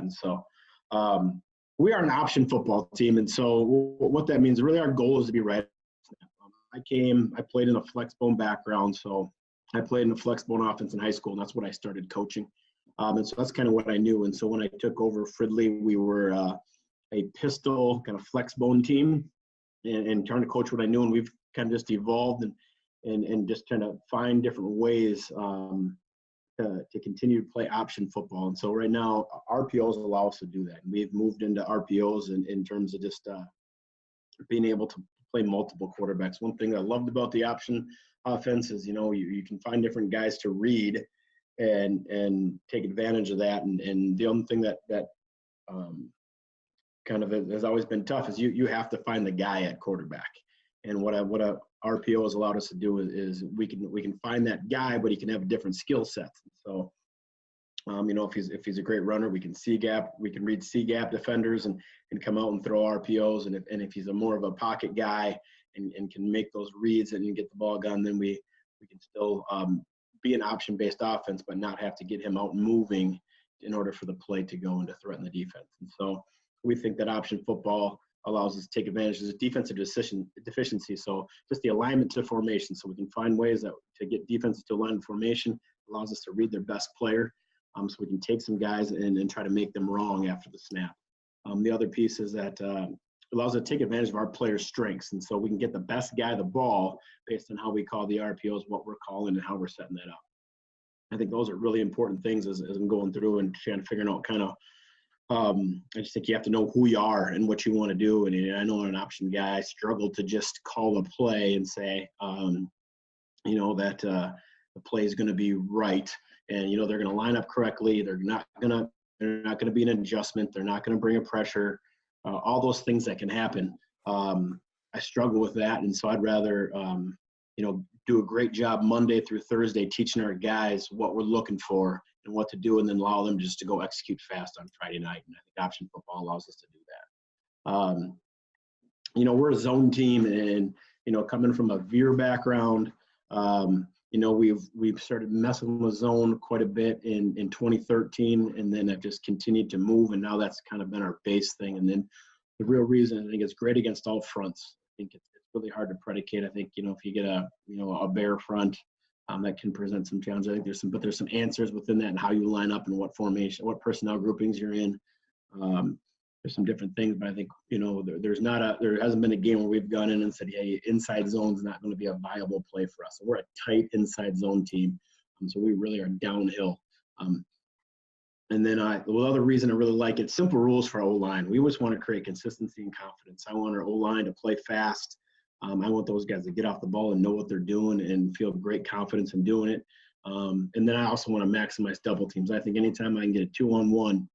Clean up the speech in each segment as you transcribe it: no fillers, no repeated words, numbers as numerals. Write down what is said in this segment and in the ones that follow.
And so we are an option football team. And so what that means, really our goal is to be right. I played in a flex bone background. So I played in a flex bone offense in high school, and that's what I started coaching. And so that's kind of what I knew. And so when I took over Fridley, we were a pistol kind of flex bone team and trying to coach what I knew. And we've kind of just evolved and just trying to find different ways to continue to play option football. And so right now, RPOs allow us to do that. And we've moved into RPOs in terms of just being able to play multiple quarterbacks. One thing I loved about the option offense is, you can find different guys to read and take advantage of that. And the only thing that kind of has always been tough is you have to find the guy at quarterback. And what a RPO has allowed us to do is we can find that guy, but he can have different skill sets. So, if he's a great runner, we can read C gap defenders and come out and throw RPOs. And if he's more of a pocket guy and can make those reads and get the ball gone, then we can still be an option-based offense, but not have to get him out moving in order for the play to go and to threaten the defense. And so we think that option football allows us to take advantage of the defensive deficiency. So just the alignment to formation. So we can find ways to get defenses to align formation, allows us to read their best player. So we can take some guys and try to make them wrong after the snap. The other piece is that allows us to take advantage of our players' strengths. And so we can get the best guy the ball based on how we call the RPOs, what we're calling, and how we're setting that up. I think those are really important things as I'm going through and trying to figure out kind of I just think you have to know who you are and what you want to do. And I know I'm an option guy. I struggle to just call a play and say, that the play is going to be right. And, they're going to line up correctly. They're not going to be an adjustment. They're not going to bring a pressure. All those things that can happen. I struggle with that. And so I'd rather, do a great job Monday through Thursday teaching our guys what we're looking for and what to do, and then allow them just to go execute fast on Friday night. And I think option football allows us to do that. We're a zone team, and, coming from a veer background, we've started messing with zone quite a bit in 2013, and then have just continued to move, and now that's kind of been our base thing. And then the real reason I think it's great against all fronts. I think it's really hard to predicate. I think, if you get a bear front, that can present some challenges. I think there's some answers within that and how you line up and what formation, what personnel groupings you're in. There's some different things, but I think, there hasn't been a game where we've gone in and said, hey, inside zone's not going to be a viable play for us. So we're a tight inside zone team. So we really are downhill. And then the other reason I really like it, simple rules for our O-line. We always want to create consistency and confidence. I want our O-line to play fast. I want those guys to get off the ball and know what they're doing and feel great confidence in doing it. And then I also want to maximize double teams. I think anytime I can get a 2-on-1,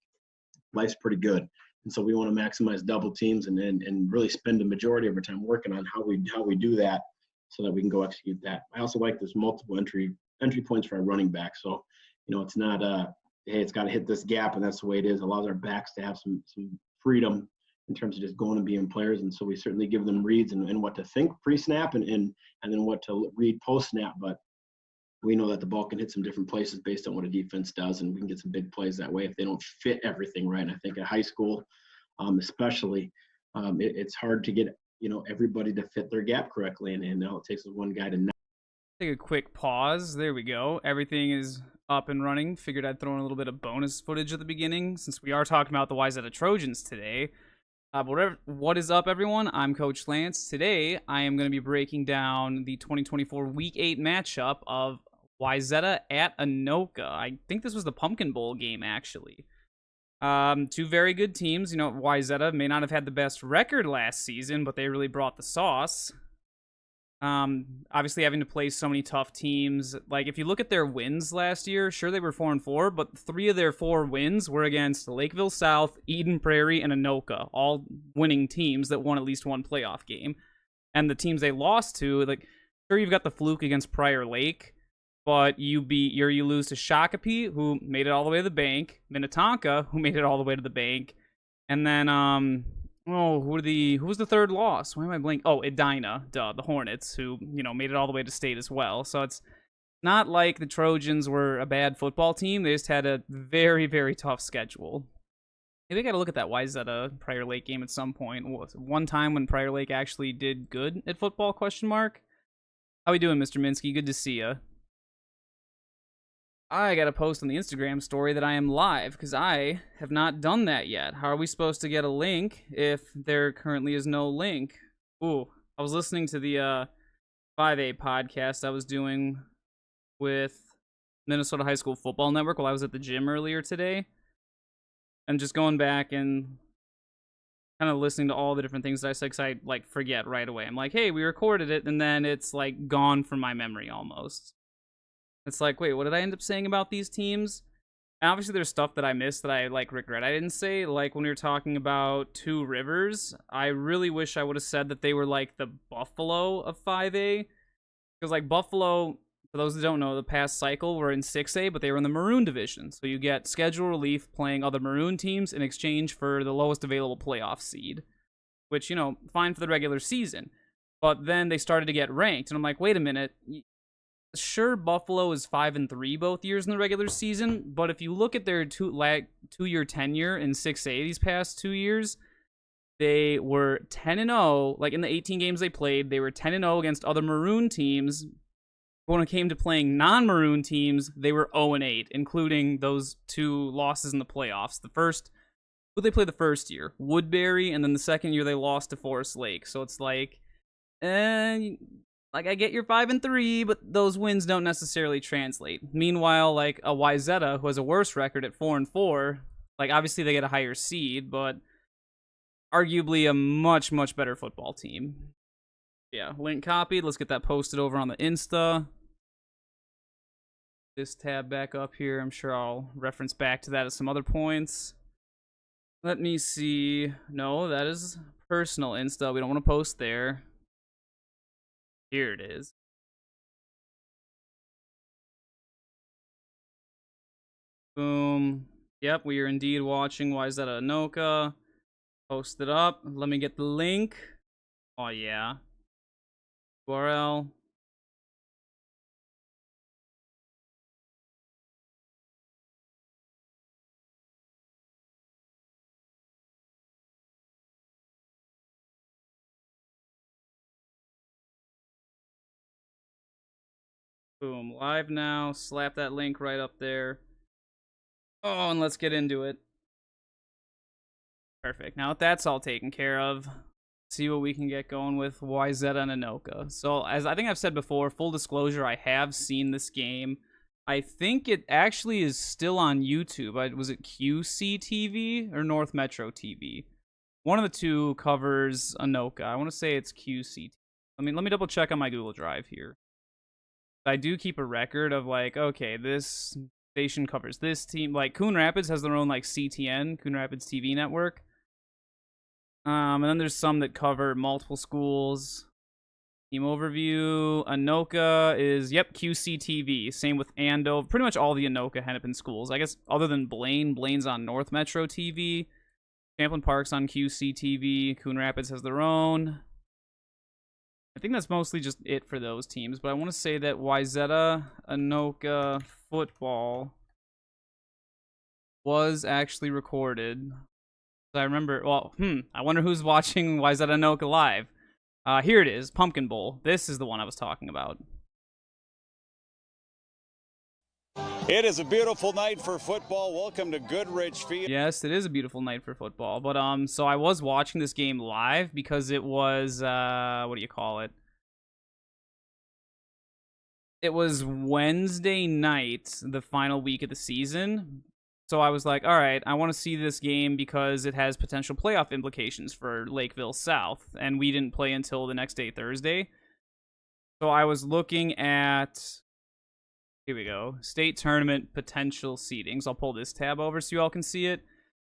life's pretty good. And so we want to maximize double teams and really spend the majority of our time working on how we do that so that we can go execute that. I also like there's multiple entry points for our running back. So, it's not hey, it's got to hit this gap and that's the way it is. It allows our backs to have some freedom in terms of just going and being players. And so we certainly give them reads and what to think pre-snap and then what to read post-snap. But we know that the ball can hit some different places based on what a defense does, and we can get some big plays that way if they don't fit everything right. And I think at high school, especially, it's hard to get, everybody to fit their gap correctly. And now it takes one guy to not. Take a quick pause. There we go. Everything is up and running. Figured I'd throw in a little bit of bonus footage at the beginning since we are talking about the Wayzata Trojans today. What is up, everyone? I'm Coach Lance. Today, I am going to be breaking down the 2024 Week 8 matchup of Wayzata at Anoka. I think this was the Pumpkin Bowl game, actually. Two very good teams. Wayzata may not have had the best record last season, but they really brought the sauce. Obviously having to play so many tough teams. Like, if you look at their wins last year, sure, they were 4-4, but 3 of their 4 wins were against Lakeville South, Eden Prairie, and Anoka, all winning teams that won at least one playoff game. And the teams they lost to, like, sure, you've got the fluke against Prior Lake, but you lose to Shakopee, who made it all the way to the bank, Minnetonka, who made it all the way to the bank, and then, who was the third loss? Why am I blanking? Oh, Edina, the Hornets, who, made it all the way to state as well. So it's not like the Trojans were a bad football team. They just had a very, very tough schedule. Maybe I gotta look at that Wayzata Prior Lake game at some point. One time when Prior Lake actually did good at football? Question mark. How we doing, Mr. Minsky? Good to see ya. I gotta post on the Instagram story that I am live because I have not done that yet. How are we supposed to get a link if there currently is no link? Ooh, I was listening to the 5A podcast I was doing with Minnesota High School Football Network while I was at the gym earlier today. I'm just going back and kind of listening to all the different things that I said because I like forget right away. I'm like, hey, we recorded it, and then it's like gone from my memory almost. It's like, wait, what did I end up saying about these teams? And obviously, there's stuff that I missed that I like regret I didn't say. Like when we were talking about Two Rivers, I really wish I would have said that they were like the Buffalo of 5A, because like Buffalo, for those that don't know, the past cycle were in 6A, but they were in the Maroon division. So you get schedule relief playing other Maroon teams in exchange for the lowest available playoff seed, which, you know, fine for the regular season. But then they started to get ranked, and I'm like, wait a minute. Sure, Buffalo is 5-3 both years in the regular season, but if you look at their two-year tenure in 6A these past 2 years, they were 10-0. Like in the 18 games they played, they were 10-0 against other Maroon teams. When it came to playing non-Maroon teams, they were 0-8, including those 2 losses in the playoffs. The first, who they played the first year? Woodbury, and then the second year they lost to Forest Lake. So it's like, like I get your 5-3, but those wins don't necessarily translate. Meanwhile, like a Wayzata, who has a worse record at 4-4, like obviously they get a higher seed, but arguably a much, much better football team. Yeah, link copied. Let's get that posted over on the Insta. This tab back up here. I'm sure I'll reference back to that at some other points. Let me see. No, that is personal Insta. We don't want to post there. Here it is. Boom. Yep, we are indeed watching Wayzata and Anoka. Post it up. Let me get the link. Oh, yeah. URL. Boom. Live now. Slap that link right up there. Oh, and let's get into it. Perfect. Now that that's all taken care of, see what we can get going with Wayzata and Anoka. So, as I think I've said before, full disclosure, I have seen this game. I think it actually is still on YouTube. Was it QC TV or North Metro TV? One of the two covers Anoka. I want to say it's QC. Let me double check on my Google Drive here. I do keep a record of like, okay, this station covers this team. Like Coon Rapids has their own like CTN, Coon Rapids TV network. And then there's some that cover multiple schools. Team overview. Anoka is, yep, QCTV. Same with Ando. Pretty much all the Anoka Hennepin schools. I guess other than Blaine. Blaine's on North Metro TV. Champlain Park's on QCTV. Coon Rapids has their own. I think that's mostly just it for those teams. But I want to say that Wayzata Anoka football was actually recorded. I remember, well, I wonder who's watching Wayzata and Anoka live. Here it is, Pumpkin Bowl. This is the one I was talking about. It is a beautiful night for football. Welcome to Goodrich Field. Yes, it is a beautiful night for football. But so I was watching this game live because it was what do you call it? It was Wednesday night, the final week of the season. So I was like, all right, I want to see this game because it has potential playoff implications for Lakeville South. And we didn't play until the next day, Thursday. So I was looking at, here we go, state tournament potential seedings. I'll pull this tab over so you all can see it.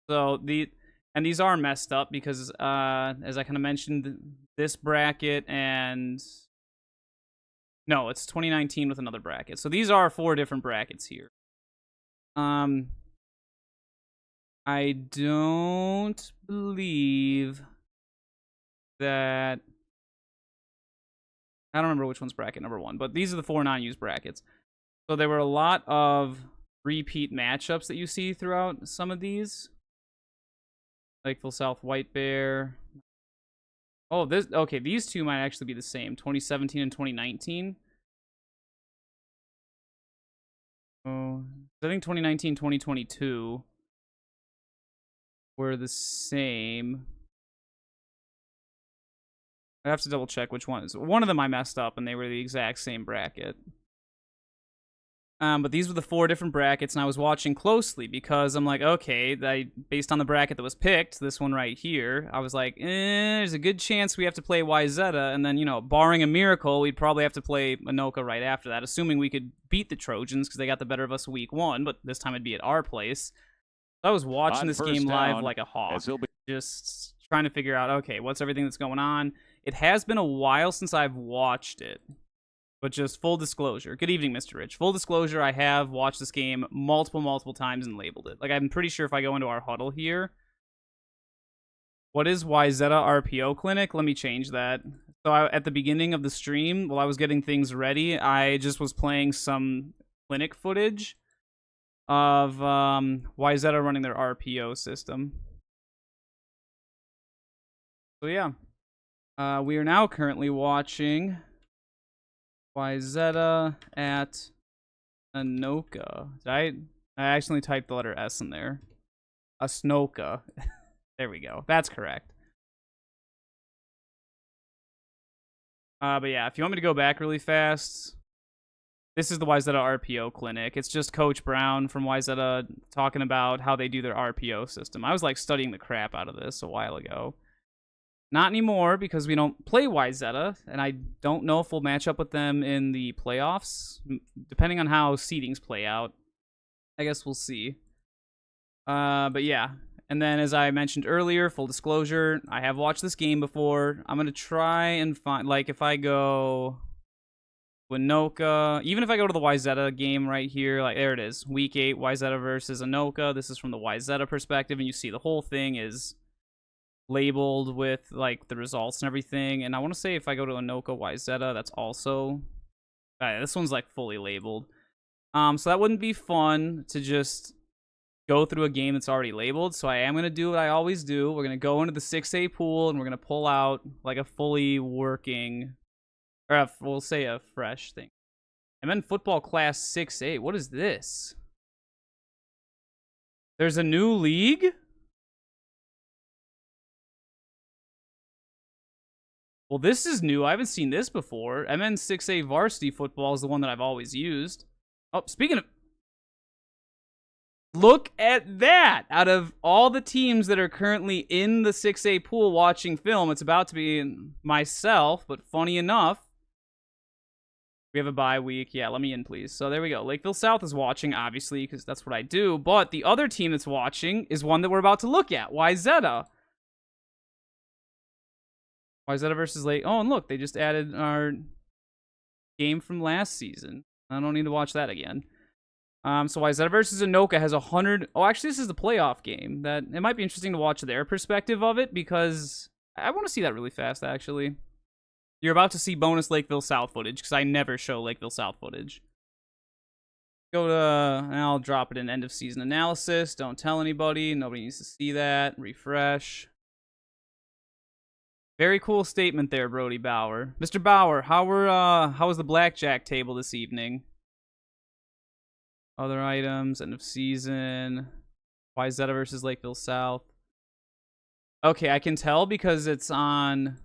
So these are messed up because, as I kind of mentioned, this bracket and, no, it's 2019 with another bracket. So these are 4 different brackets here. I don't believe that, I don't remember which one's bracket number 1, but these are the 4 non-used brackets. So there were a lot of repeat matchups that you see throughout some of these. Lakeville South, White Bear. Oh, okay, these two might actually be the same. 2017 and 2019. Oh, I think 2019, 2022 were the same. I have to double check which one. One of them I messed up, and they were the exact same bracket. But these were the 4 different brackets, and I was watching closely because I'm like, okay, based on the bracket that was picked, this one right here, I was like, there's a good chance we have to play Wayzata, and then, barring a miracle, we'd probably have to play Anoka right after that, assuming we could beat the Trojans because they got the better of us week 1, but this time it'd be at our place. So I was watching this game live like a hawk, just trying to figure out, okay, what's everything that's going on? It has been a while since I've watched it. But just full disclosure. Good evening, Mr. Rich. Full disclosure, I have watched this game multiple times and labeled it. Like, I'm pretty sure if I go into our huddle here... What is Wayzata RPO Clinic? Let me change that. So at the beginning of the stream, while I was getting things ready, I just was playing some clinic footage of Wayzata running their RPO system. So yeah. We are now currently watching... Wayzata at Anoka. I accidentally typed the letter S in there. Asnoka. There we go. That's correct. But yeah, if you want me to go back really fast, this is the Wayzata RPO clinic. It's just Coach Brown from Wayzata talking about how they do their RPO system. I was like studying the crap out of this a while ago. Not anymore, because we don't play Wayzata, and I don't know if we'll match up with them in the playoffs. Depending on how seedings play out, I guess we'll see. But yeah. And then, as I mentioned earlier, full disclosure, I have watched this game before. I'm going to try and find, like, if I go Anoka, even if I go to the Wayzata game right here, like, there it is. Week 8, Wayzata versus Anoka. This is from the Wayzata perspective, and you see the whole thing is labeled with like the results and everything. And I want to say if I go to Anoka Wayzata, that's also this one's like fully labeled. So that wouldn't be fun to just go through a game that's already labeled. So I am gonna do what I always do. We're gonna go into the 6A pool and we're gonna pull out like a fully working, or we'll say a fresh thing. And then football class 6A. What is this? There's a new league? Well, this is new. I haven't seen this before. MN 6A varsity football is the one that I've always used. Oh, speaking of... Look at that! Out of all the teams that are currently in the 6A pool watching film, it's about to be myself, but funny enough, we have a bye week. Yeah, let me in, please. So there we go. Lakeville South is watching, obviously, because that's what I do. But the other team that's watching is one that we're about to look at, Wayzata. Wayzata versus Lake. Oh, and look, they just added our game from last season. I don't need to watch that again. So Wayzata versus Anoka has 100. Oh, actually, this is the playoff game. That it might be interesting to watch their perspective of it because I want to see that really fast. Actually, you're about to see bonus Lakeville South footage because I never show Lakeville South footage. Go to, and I'll drop it in end of season analysis. Don't tell anybody. Nobody needs to see that. Refresh. Very cool statement there, Brody Bauer. Mr. Bauer, how was the blackjack table this evening? Other items, end of season. Wayzata versus Lakeville South. Okay, I can tell because it's on...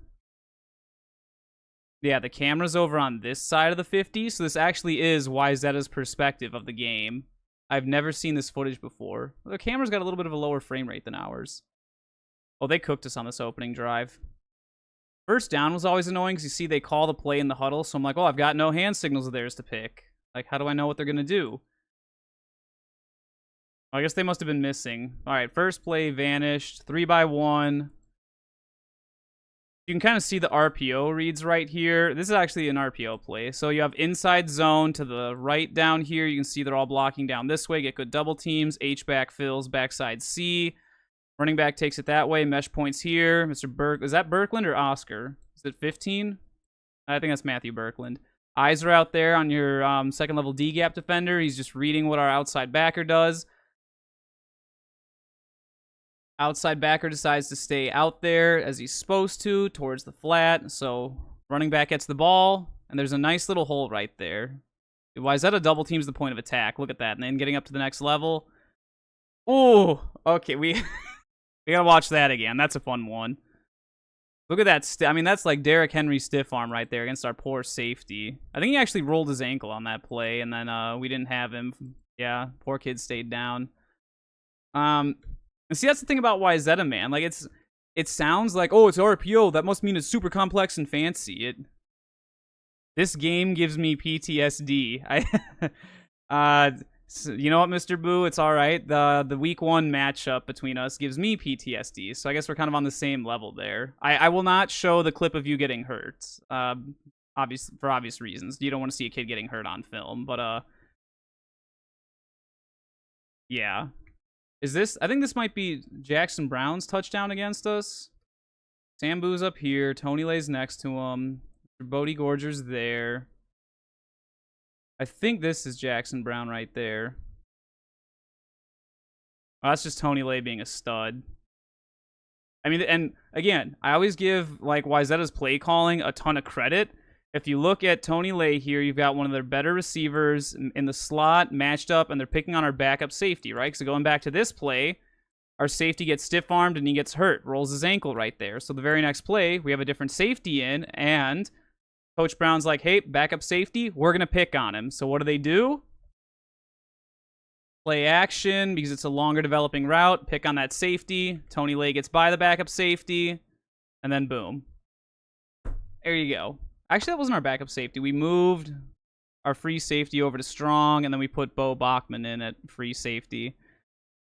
Yeah, the camera's over on this side of the 50, so this actually is Wayzata's perspective of the game. I've never seen this footage before. The camera's got a little bit of a lower frame rate than ours. Oh, they cooked us on this opening drive. First down was always annoying because you see they call the play in the huddle, so I'm like, oh, I've got no hand signals of theirs to pick. Like, how do I know what they're going to do? I guess they must have been missing. All right, first play vanished. 3-by-1. You can kind of see the RPO reads right here. This is actually an RPO play. So you have inside zone to the right down here. You can see they're all blocking down this way. Get good double teams. H-back fills backside C. Running back takes it that way. Mesh points here. Mr. Burke. Is that Birkland or Oscar? Is it 15? I think that's Matthew Birkland. Eyes are out there on your second level D-gap defender. He's just reading what our outside backer does. Outside backer decides to stay out there as he's supposed to towards the flat. So running back gets the ball, and there's a nice little hole right there. Wayzata double teams the point of attack. Look at that. And then getting up to the next level. Ooh, okay, we gotta watch that again. That's a fun one. Look at that. I mean, that's like Derrick Henry stiff arm right there against our poor safety. I think he actually rolled his ankle on that play, and then we didn't have him. Yeah, poor kid stayed down. And see, that's the thing about Wayzata, man. Like, it sounds like, oh, it's RPO. That must mean it's super complex and fancy. This game gives me PTSD. You know what, Mr. Boo? It's all right. The week 1 matchup between us gives me PTSD, so I guess we're kind of on the same level there. I will not show the clip of you getting hurt, for obvious reasons. You don't want to see a kid getting hurt on film, but yeah. Is this? I think this might be Jackson Brown's touchdown against us. Sam Boo's up here. Tony Lay's next to him. Bodie Gorger's there. I think this is Jackson Brown right there. Oh, that's just Tony Lay being a stud. I mean, and again, I always give like Wayzata's play calling a ton of credit. If you look at Tony Lay here, you've got one of their better receivers in the slot matched up, and they're picking on our backup safety, right? So going back to this play, our safety gets stiff-armed and he gets hurt, rolls his ankle right there. So the very next play, we have a different safety in, and Coach Brown's like, hey, backup safety, we're going to pick on him. So what do? Play action, because it's a longer developing route, pick on that safety. Tony Lay gets by the backup safety, and then boom. There you go. Actually, that wasn't our backup safety. We moved our free safety over to strong, and then we put Bo Bachman in at free safety.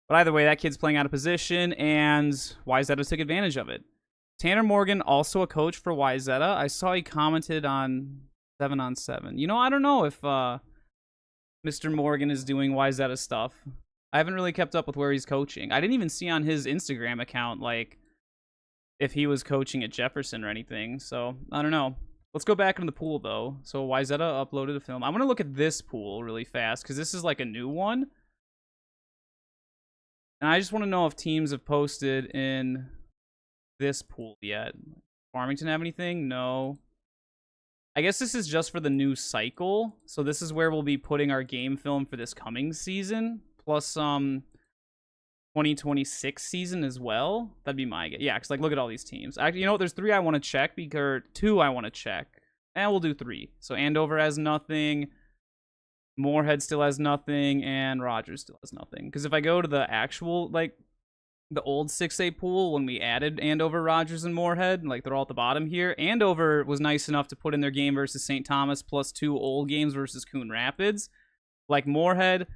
But either way, that kid's playing out of position, and Wayzata took advantage of it. Tanner Morgan, also a coach for Wayzata. I saw he commented on 7-on-7. You know, I don't know if Mr. Morgan is doing Wayzata stuff. I haven't really kept up with where he's coaching. I didn't even see on his Instagram account, like, if he was coaching at Jefferson or anything. So, I don't know. Let's go back into the pool, though. So, Wayzata uploaded a film. I want to look at this pool really fast, because this is like a new one. And I just want to know if teams have posted in this pool yet. Farmington have anything? No. I guess this is just for the new cycle. So this is where we'll be putting our game film for this coming season. Plus 2026 season as well. That'd be my guess. Yeah, because like look at all these teams. Actually, you know what? There's 3 I want to check, because 2 I want to check. And we'll do 3. So Andover has nothing. Moorhead still has nothing, and Rogers still has nothing. Because if I go to the actual, like, the old 6A pool, when we added Andover, Rogers, and Moorhead, like, they're all at the bottom here. Andover was nice enough to put in their game versus St. Thomas, plus 2 old games versus Coon Rapids. Like, Moorhead,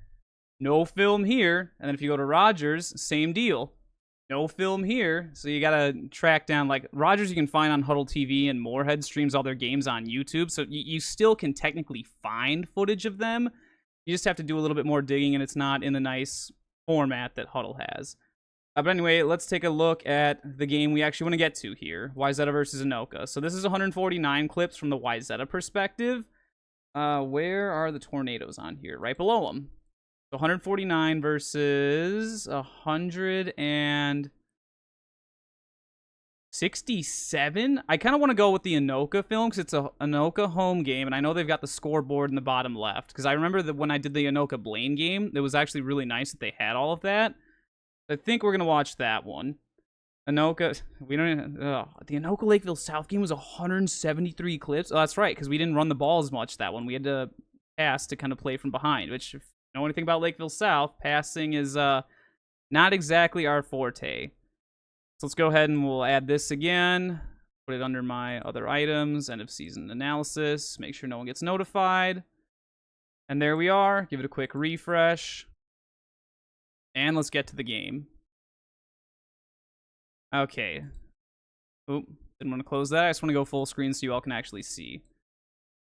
no film here. And then if you go to Rogers, same deal. No film here. So you gotta track down, like, Rogers you can find on Huddle TV, and Moorhead streams all their games on YouTube. So you still can technically find footage of them. You just have to do a little bit more digging, and it's not in the nice format that Huddle has. But anyway, let's take a look at the game we actually want to get to here. Wayzata versus Anoka. So this is 149 clips from the Wayzata perspective. Where are the tornadoes on here? Right below them. So 149 versus 167. I kind of want to go with the Anoka film because it's a Anoka home game, and I know they've got the scoreboard in the bottom left. Because I remember that when I did the Anoka Blaine game, it was actually really nice that they had all of that. I think we're gonna watch that one. Anoka, we don't. The Anoka Lakeville South game was 173 clips. Oh, that's right, because we didn't run the ball as much that one. We had to pass to kind of play from behind, which, if you know anything about Lakeville South, passing is not exactly our forte. So let's go ahead and we'll add this again. Put it under my other items, end of season analysis. Make sure no one gets notified. And there we are. Give it a quick refresh. And let's get to the game. Okay. Oop, didn't want to close that. I just want to go full screen so you all can actually see.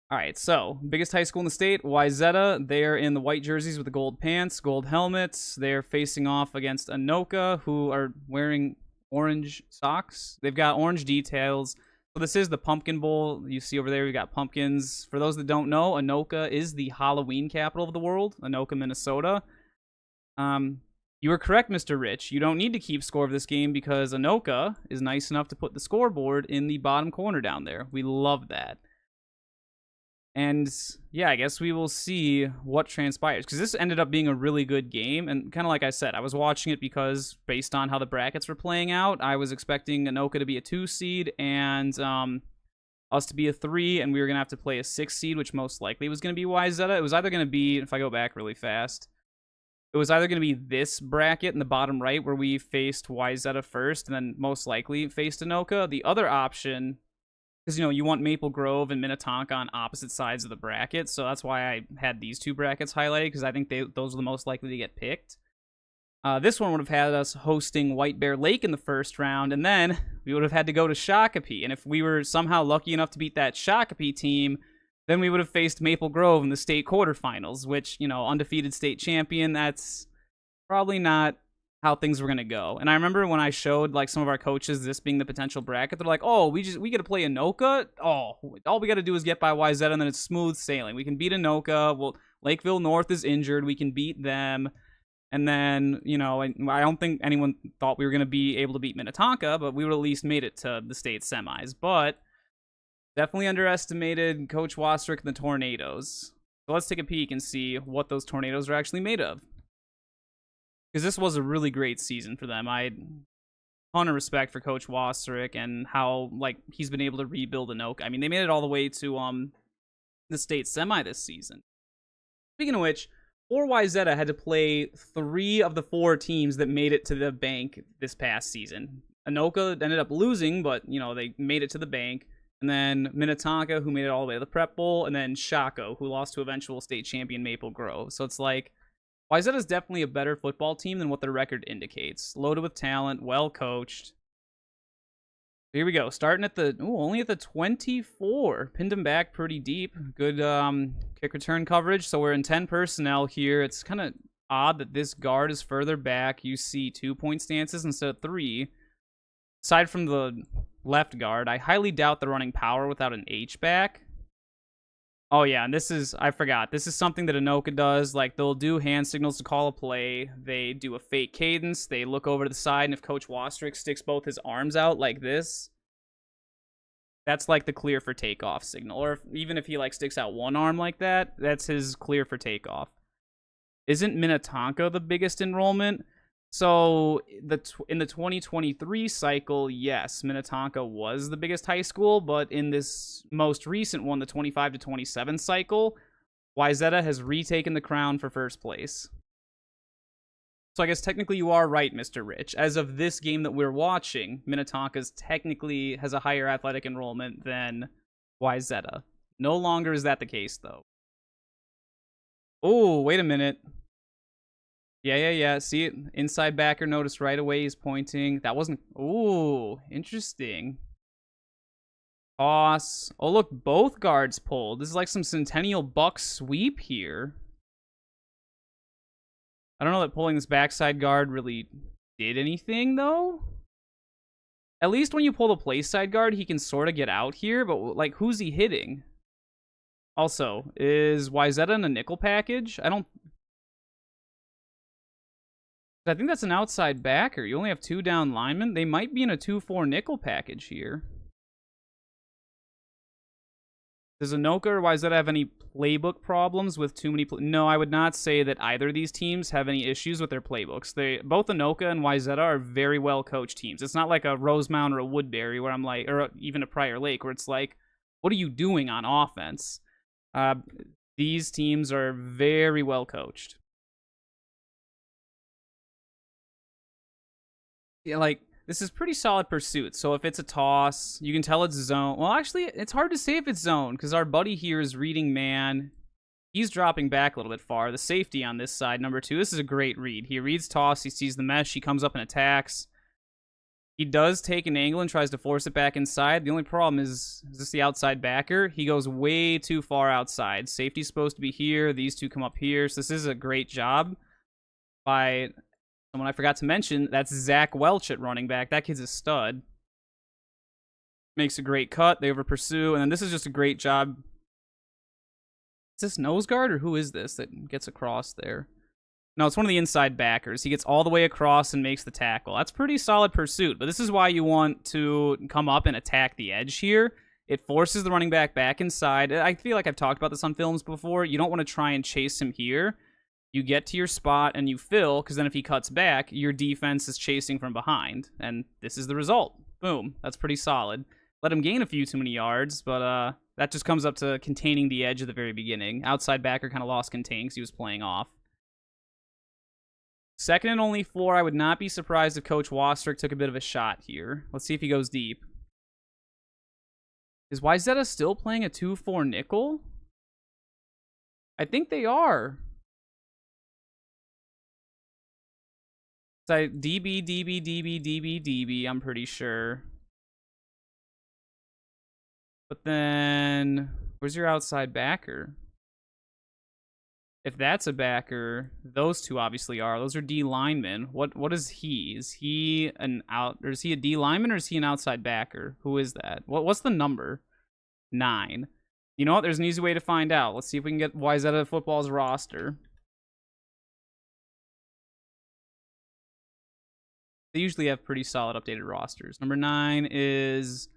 Alright, so, biggest high school in the state, Wayzata. They're in the white jerseys with the gold pants, gold helmets. They're facing off against Anoka, who are wearing orange socks. They've got orange details. So this is the Pumpkin Bowl. You see over there, we've got pumpkins. For those that don't know, Anoka is the Halloween capital of the world. Anoka, Minnesota. You were correct, Mr. Rich. You don't need to keep score of this game because Anoka is nice enough to put the scoreboard in the bottom corner down there. We love that. And yeah, I guess we will see what transpires, because this ended up being a really good game. And kind of like I said, I was watching it because based on how the brackets were playing out, I was expecting Anoka to be a 2 seed and us to be a 3, and we were going to have to play a 6 seed, which most likely was going to be Wayzata. It was either going to be, if I go back really fast, it was either going to be this bracket in the bottom right where we faced Wayzata first and then most likely faced Anoka. The other option, because, you want Maple Grove and Minnetonka on opposite sides of the bracket, so that's why I had these 2 brackets highlighted, because I think those are the most likely to get picked. This one would have had us hosting White Bear Lake in the first round, and then we would have had to go to Shakopee, and if we were somehow lucky enough to beat that Shakopee team, then we would have faced Maple Grove in the state quarterfinals, which, undefeated state champion, that's probably not how things were going to go. And I remember when I showed some of our coaches this being the potential bracket, they're like, oh, we get to play Anoka? Oh, all we got to do is get by Wayzata and then it's smooth sailing. We can beat Anoka. Well, Lakeville North is injured. We can beat them. And then, I don't think anyone thought we were going to be able to beat Minnetonka, but we would at least made it to the state semis. But definitely underestimated Coach Wasterick and the Tornadoes. So let's take a peek and see what those Tornadoes are actually made of. Because this was a really great season for them. I had a ton of respect for Coach Wasterick and how he's been able to rebuild Anoka. I mean, they made it all the way to the state semi this season. Speaking of which, Wayzata had to play 3 of the 4 teams that made it to the bank this past season. Anoka ended up losing, but they made it to the bank. And then Minnetonka, who made it all the way to the Prep Bowl, and then Shako, who lost to eventual state champion Maple Grove. So it's Wayzata is definitely a better football team than what their record indicates. Loaded with talent, well coached. Here we go. Starting at only at the 24. Pinned him back pretty deep. Good kick return coverage. So we're in 10 personnel here. It's kind of odd that this guard is further back. You see 2-point stances instead of 3. Aside from the left guard, I highly doubt they're running power without an H-back. Oh, yeah, and I forgot. This is something that Anoka does. They'll do hand signals to call a play. They do a fake cadence. They look over to the side, and if Coach Wasterick sticks both his arms out like this, that's the clear for takeoff signal. Or even if he, sticks out one arm like that, that's his clear for takeoff. Isn't Minnetonka the biggest enrollment? So in the 2023 cycle, yes, Minnetonka was the biggest high school, but in this most recent one, the 25 to 27 cycle, Wayzata has retaken the crown for first place. So I guess technically you are right, Mr. Rich. As of this game that we're watching, Minnetonka's technically has a higher athletic enrollment than Wayzata. No longer is that the case, though. Oh, wait a minute. Yeah. See it? Inside backer noticed right away he's pointing. That wasn't... Ooh, interesting. Toss. Oh, look, both guards pulled. This is some Centennial Buck sweep here. I don't know that pulling this backside guard really did anything, though. At least when you pull the place side guard, he can sort of get out here, but, who's he hitting? Also, is Wayzata in a nickel package? I think that's an outside backer. You only have 2 down linemen. They might be in a 2-4 nickel package here. Does Anoka or Wayzata have any playbook problems with too many... No, I would not say that either of these teams have any issues with their playbooks. Both Anoka and Wayzata are very well-coached teams. It's not like a Rosemount or a Woodbury where I'm or even a Prairie Lake where it's what are you doing on offense? These teams are very well-coached. Yeah, this is pretty solid pursuit. So if it's a toss, you can tell it's zone. Well, actually, it's hard to say if it's zone because our buddy here is reading man. He's dropping back a little bit far. The safety on this side, number 2, this is a great read. He reads toss. He sees the mesh. He comes up and attacks. He does take an angle and tries to force it back inside. The only problem is this the outside backer? He goes way too far outside. Safety's supposed to be here. These 2 come up here. So this is a great job by... Someone I forgot to mention, that's Zach Welch at running back. That kid's a stud. Makes a great cut. They over pursue. And then this is just a great job. Is this nose guard or who is this that gets across there? No, it's one of the inside backers. He gets all the way across and makes the tackle. That's pretty solid pursuit, but this is why you want to come up and attack the edge here. It forces the running back inside. I feel like I've talked about this on films before. You don't want to try and chase him here. You get to your spot and you fill, because then if he cuts back, your defense is chasing from behind. And this is the result. Boom. That's pretty solid. Let him gain a few too many yards, but that just comes up to containing the edge at the very beginning. Outside backer kind of lost contain because he was playing off. Second and only 4. I would not be surprised if Coach Wastrick took a bit of a shot here. Let's see if he goes deep. Is Wayzata still playing a 2-4 nickel? I think they are. So DB, I'm pretty sure. But then, where's your outside backer? If that's a backer, those two obviously are. Those are D linemen. What is he? Is he is he a D lineman or is he an outside backer? Who is that? What's the number? 9. You know what? There's an easy way to find out. Let's see if we can get Wayzata football's roster. They usually have pretty solid updated rosters. Number 9 is,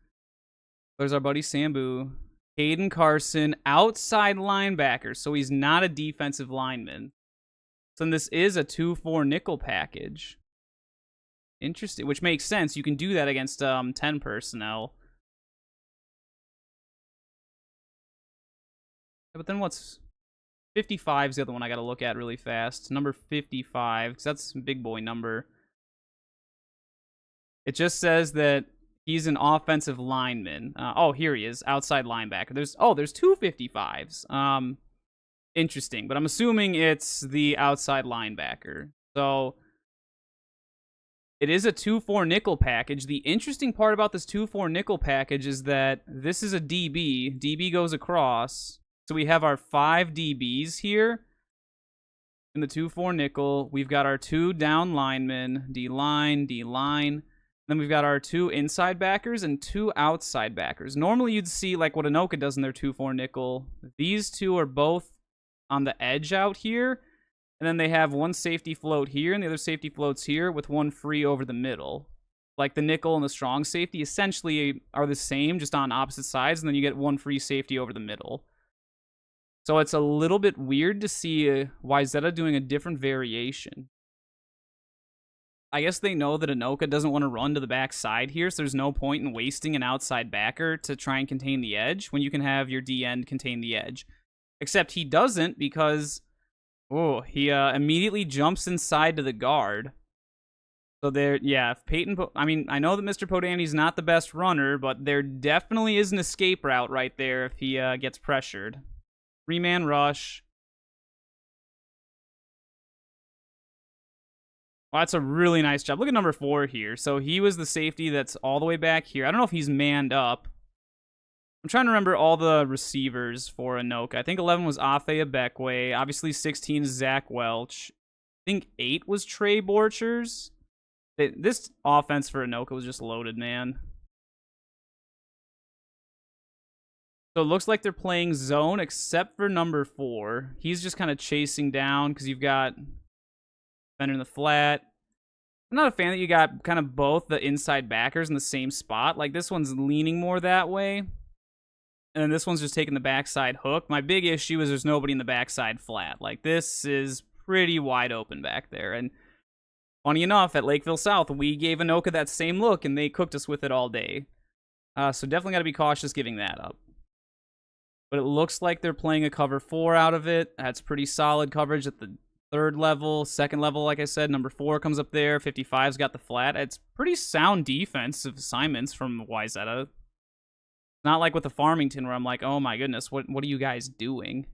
there's our buddy Sambu. Hayden Carson, outside linebacker, so he's not a defensive lineman. So this is a 2-4 nickel package. Interesting, which makes sense. You can do that against 10 personnel. But then what's 55 is the other one I got to look at really fast. Number 55, because that's a big boy number. It just says that he's an offensive lineman. Oh, here he is, outside linebacker. There's 2 55s. Interesting, but I'm assuming it's the outside linebacker. So it is a 2-4 nickel package. The interesting part about this 2-4 nickel package is that this is a DB. DB goes across. So we have our 5 DBs here in the 2-4 nickel. We've got our 2 down linemen, D-line, D-line. Then we've got our 2 inside backers and 2 outside backers. Normally you'd see like what Anoka does in their 2-4 nickel. These 2 are both on the edge out here. And then they have one safety float here and the other safety floats here with one free over the middle. Like the nickel and the strong safety essentially are the same, just on opposite sides. And then you get one free safety over the middle. So it's a little bit weird to see Wayzata doing a different variation. I guess they know that Anoka doesn't want to run to the back side here, so there's no point in wasting an outside backer to try and contain the edge when you can have your D-end contain the edge. Except he doesn't because, he immediately jumps inside to the guard. So there, yeah, if Peyton, I mean, I know that Mr. Podani's not the best runner, but there definitely is an escape route right there if he gets pressured. 3-man rush. Well, that's a really nice job. Look at number 4 here. So he was the safety that's all the way back here. I don't know if he's manned up. I'm trying to remember all the receivers for Anoka. I think 11 was Afe Abekwe. Obviously 16 is Zach Welch. I think 8 was Trey Borchers. This offense for Anoka was just loaded, man. So it looks like they're playing zone except for number 4. He's just kind of chasing down because you've got defender in the flat. I'm not a fan that you got kind of both the inside backers in the same spot. Like this one's leaning more that way. And then this one's just taking the backside hook. My big issue is there's nobody in the backside flat. Like this is pretty wide open back there. And funny enough, at Lakeville South, we gave Anoka that same look and they cooked us with it all day. So definitely got to be cautious giving that up. But it looks like they're playing a cover 4 out of it. That's pretty solid coverage at the 3rd level. 2nd level, like I said, number 4 comes up there. 55's got the flat. It's pretty sound defensive assignments from Wayzata. Not like with the Farmington where I'm like, oh my goodness, what are you guys doing?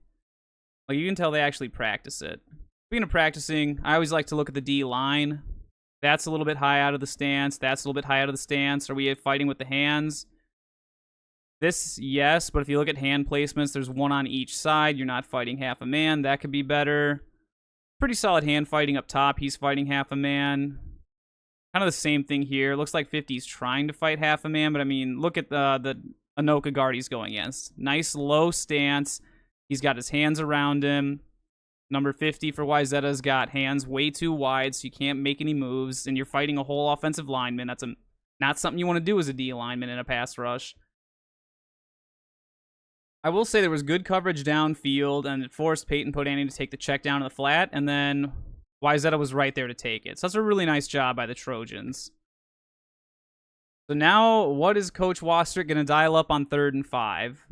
Like you can tell they actually practice it. Speaking of practicing, I always like to look at the D line. That's a little bit high out of the stance. That's a little bit high out of the stance. Are we fighting with the hands? This, yes, but if you look at hand placements, there's one on each side. You're not fighting half a man. That could be better. Pretty solid hand fighting up top. He's fighting half a man. Kind of the same thing here. Looks like 50's trying to fight half a man, but I mean, look at the Anoka guard he's going against. Nice low stance. He's got his hands around him. Number 50 for Wayzata's got hands way too wide, so you can't make any moves, and you're fighting a whole offensive lineman. That's not something you want to do as a D lineman in a pass rush. I will say there was good coverage downfield, and it forced Peyton Podani to take the check down to the flat, and then Wayzata was right there to take it. So that's a really nice job by the Trojans. So now, what is Coach Wastrick going to dial up on 3rd and 5?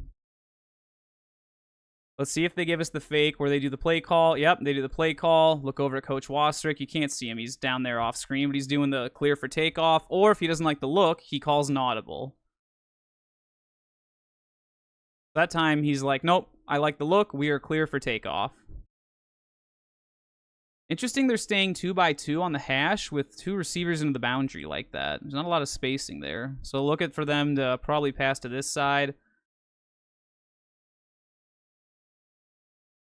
Let's see if they give us the fake where they do the play call. Yep, they do the play call. Look over at Coach Wastrick. You can't see him. He's down there off screen, but he's doing the clear for takeoff. Or if he doesn't like the look, he calls an audible. That time, he's like, nope, I like the look. We are clear for takeoff. Interesting they're staying 2x2 on the hash with 2 receivers into the boundary like that. There's not a lot of spacing there. So look at for them to probably pass to this side.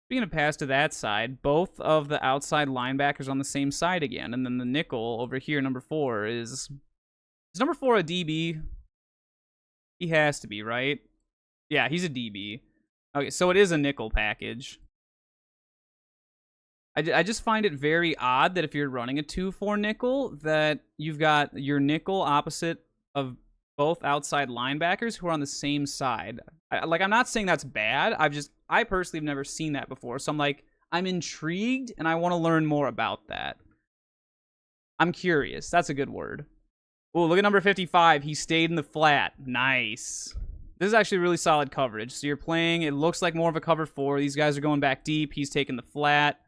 Speaking of pass to that side, both of the outside linebackers on the same side again. And then the nickel over here, number 4, is number 4 a DB? He has to be, right? Yeah, he's a DB. Okay, so it is a nickel package. I just find it very odd that if you're running a 2-4 nickel, that you've got your nickel opposite of both outside linebackers who are on the same side. I'm not saying that's bad. I personally have never seen that before. So I'm intrigued and I want to learn more about that. I'm curious. That's a good word. Oh, look at number 55. He stayed in the flat. Nice. This is actually really solid coverage. So you're playing, it looks like more of a cover 4. These guys are going back deep. He's taking the flat.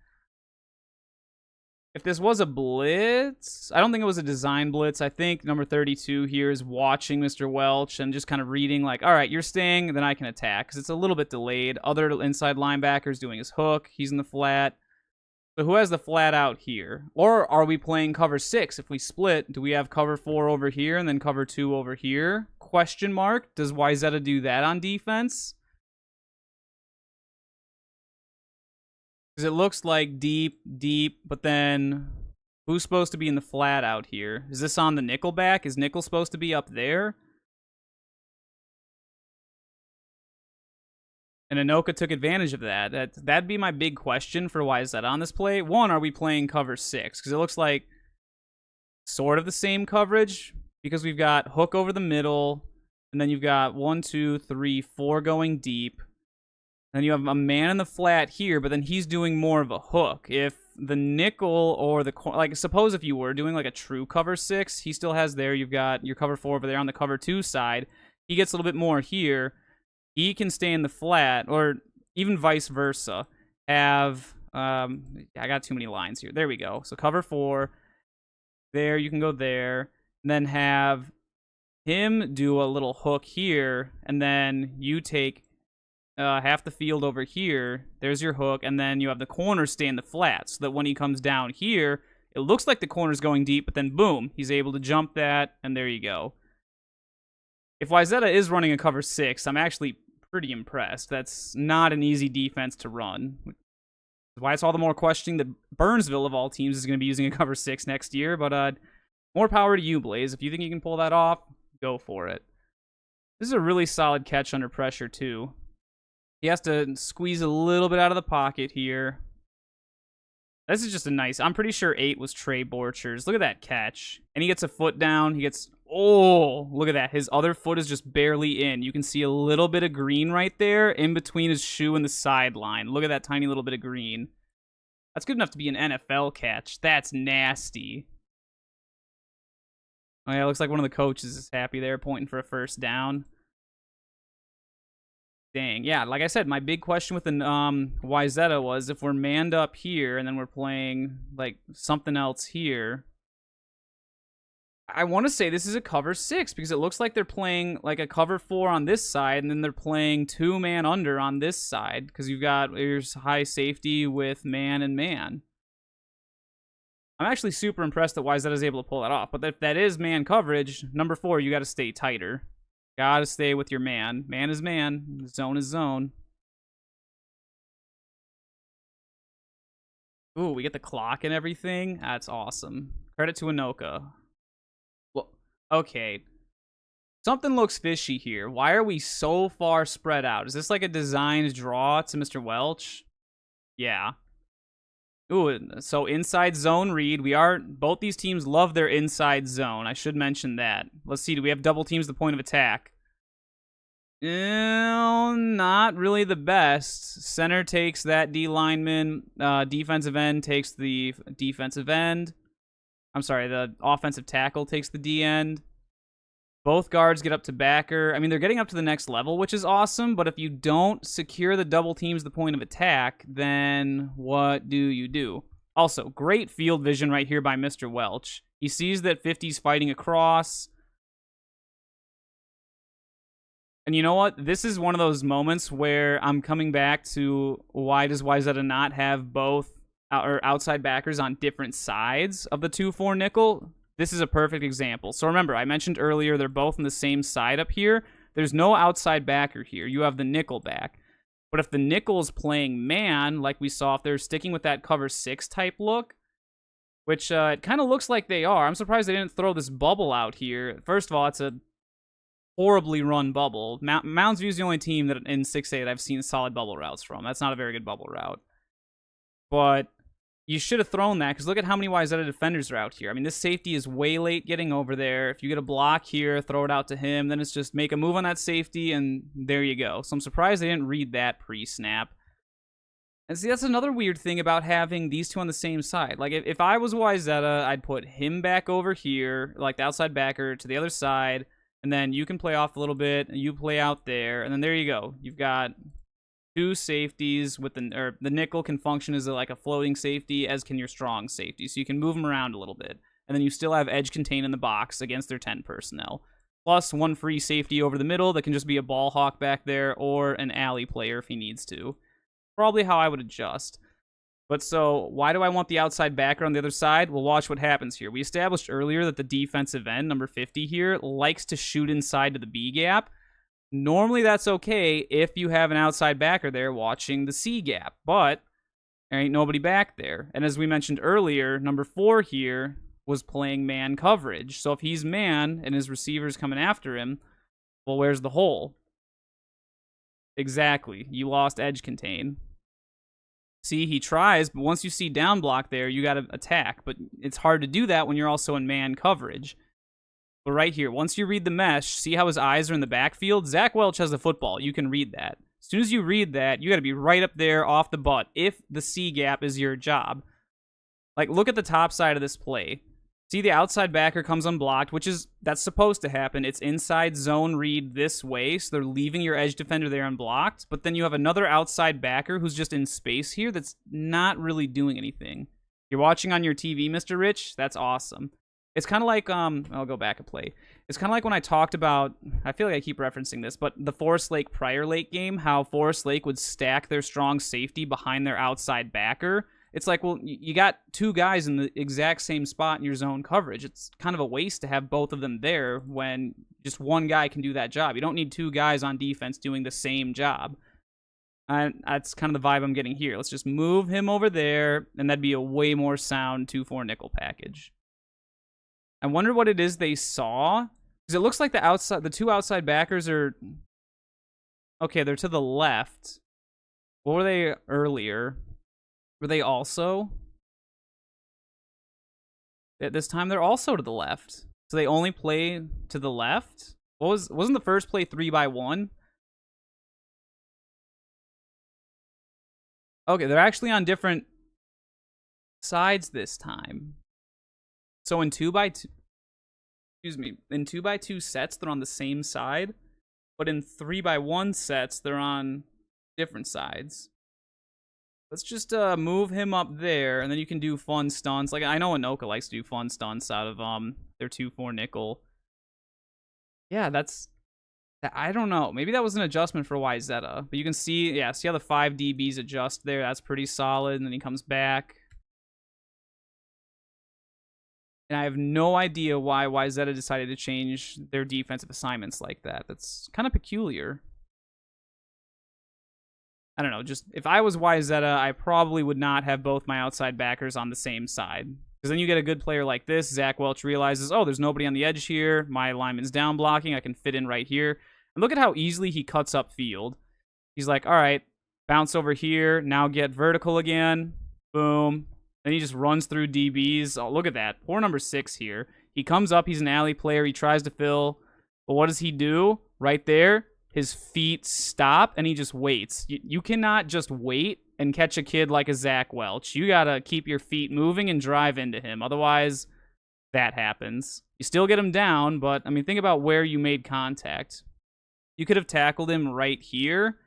If this was a blitz, I don't think it was a design blitz. I think number 32 here is watching Mr. Welch and just kind of reading like, all right, you're staying, then I can attack. Because it's a little bit delayed. Other inside linebackers doing his hook. He's in the flat. So who has the flat out here? Or are we playing cover 6? If we split, do we have cover 4 over here and then cover 2 over here? Question mark. Does Wayzata do that on defense? Because it looks like deep, but then who's supposed to be in the flat out here? Is this on the nickel back? Is nickel supposed to be up there? And Anoka took advantage of that. That'd be my big question for Wayzata on this play. 1, are we playing cover 6? Because it looks like sort of the same coverage. Because we've got hook over the middle. And then you've got 1, 2, 3, 4 going deep. Then you have a man in the flat here, but then he's doing more of a hook. If the nickel or the... Like, suppose if you were doing like a true cover 6, he still has there. You've got your cover 4 over there on the cover 2 side. He gets a little bit more here. He can stay in the flat, or even vice versa. Have... I got too many lines here. There we go. So cover 4. There, you can go there. And then have him do a little hook here. And then you take... half the field over here, there's your hook, and then you have the corner stay in the flat, so that when he comes down here, it looks like the corner's going deep, but then boom, he's able to jump that, and there you go. If Wayzata is running a cover 6, I'm actually pretty impressed. That's not an easy defense to run. That's why it's all the more questioning that Burnsville, of all teams, is going to be using a cover 6 next year, but more power to you, Blaze. If you think you can pull that off, go for it. This is a really solid catch under pressure, too. He has to squeeze a little bit out of the pocket here. This is just a nice... I'm pretty sure 8 was Trey Borchers. Look at that catch. And he gets a foot down. He gets... Oh, look at that. His other foot is just barely in. You can see a little bit of green right there in between his shoe and the sideline. Look at that tiny little bit of green. That's good enough to be an NFL catch. That's nasty. Oh, yeah, it looks like one of the coaches is happy there, pointing for a first down. Dang, yeah, like I said, my big question with the Wayzata was if we're manned up here and then we're playing like something else here. I want to say this is a cover 6 because it looks like they're playing like a cover 4 on this side and then they're playing 2-man under on this side because you've got here's high safety with man and man. I'm actually super impressed that Wayzata is able to pull that off, but if that is man coverage, number 4, you got to stay tighter. Gotta stay with your man. Man is man. Zone is zone. Ooh, we get the clock and everything. That's awesome. Credit to Anoka. Well, okay. Something looks fishy here. Why are we so far spread out? Is this like a designed draw to Mr. Welch? Yeah. Ooh, so inside zone read. Both these teams love their inside zone. I should mention that. Let's see, do we have double teams the point of attack? Not really the best. Center takes that D lineman. Defensive end takes the defensive end. I'm sorry, the offensive tackle takes the D end. Both guards get up to backer. I mean, they're getting up to the next level, which is awesome, but if you don't secure the double teams the point of attack, then what do you do? Also, great field vision right here by Mr. Welch. He sees that 50's fighting across. And you know what? This is one of those moments where I'm coming back to why does Wayzata not have both or outside backers on different sides of the 2-4 nickel? This is a perfect example. So remember, I mentioned earlier they're both on the same side up here. There's no outside backer here. You have the nickel back. But if the nickel's playing man, like we saw, if they're sticking with that cover 6 type look, which it kind of looks like they are. I'm surprised they didn't throw this bubble out here. First of all, it's a horribly run bubble. Mounds View is the only team that in 6A that I've seen solid bubble routes from. That's not a very good bubble route. But you should have thrown that, because look at how many Wayzata defenders are out here. I mean, this safety is way late getting over there. If you get a block here, throw it out to him, then it's just make a move on that safety, and there you go. So I'm surprised they didn't read that pre-snap. And see, that's another weird thing about having these two on the same side. Like, if I was Wayzata, I'd put him back over here, like the outside backer, to the other side, and then you can play off a little bit, and you play out there, and then there you go. You've got two safeties with the nickel can function as like a floating safety, as can your strong safety. So you can move them around a little bit. And then you still have edge contain in the box against their 10 personnel. Plus one free safety over the middle that can just be a ball hawk back there or an alley player if he needs to. Probably how I would adjust. But so why do I want the outside backer on the other side? Well, watch what happens here. We established earlier that the defensive end, number 50 here, likes to shoot inside to the B gap. Normally that's okay if you have an outside backer there watching the C gap, but there ain't nobody back there. And as we mentioned earlier, number 4 here was playing man coverage. So if he's man and his receiver's coming after him, well, where's the hole? Exactly. You lost edge contain. See, he tries, but once you see down block there, you got to attack. But it's hard to do that when you're also in man coverage. But right here, once you read the mesh, see how his eyes are in the backfield? Zach Welch has the football. You can read that. As soon as you read that, you got to be right up there off the butt if the C gap is your job. Like, look at the top side of this play. See, the outside backer comes unblocked, that's supposed to happen. It's inside zone read this way, so they're leaving your edge defender there unblocked. But then you have another outside backer who's just in space here that's not really doing anything. You're watching on your TV, Mr. Rich? That's awesome. It's kind of like, I'll go back a play. It's kind of like when I talked about, I feel like I keep referencing this, but the Forest Lake Prior Lake game, how Forest Lake would stack their strong safety behind their outside backer. It's like, well, you got two guys in the exact same spot in your zone coverage. It's kind of a waste to have both of them there when just one guy can do that job. You don't need two guys on defense doing the same job. And that's kind of the vibe I'm getting here. Let's just move him over there, and that'd be a way more sound 2-4 nickel package. I wonder what it is they saw, because it looks like the two outside backers are, okay, they're to the left. What were they earlier? Were they also? At this time, they're also to the left. So they only play to the left? Wasn't the first play 3x1? Okay, they're actually on different sides this time. So in 2x2, in 2x2 sets, they're on the same side, but in 3x1 sets, they're on different sides. Let's just move him up there, and then you can do fun stunts. Like, I know Anoka likes to do fun stunts out of their 2-4 nickel. Yeah, I don't know. Maybe that was an adjustment for Wayzata, but you can see, yeah, see how the 5 DBs adjust there? That's pretty solid, and then he comes back. And I have no idea why Wayzata decided to change their defensive assignments like that. That's kind of peculiar. I don't know, just if I was Wayzata, I probably would not have both my outside backers on the same side. Because then you get a good player like this. Zach Welch realizes, oh, there's nobody on the edge here. My lineman's down blocking. I can fit in right here. And look at how easily he cuts up field. He's like, all right, bounce over here. Now get vertical again. Boom. Then he just runs through DBs. Oh, look at that. Poor number 6 here. He comes up. He's an alley player. He tries to fill. But what does he do? Right there, his feet stop, and he just waits. You cannot just wait and catch a kid like a Zach Welch. You got to keep your feet moving and drive into him. Otherwise, that happens. You still get him down, but, I mean, think about where you made contact. You could have tackled him right here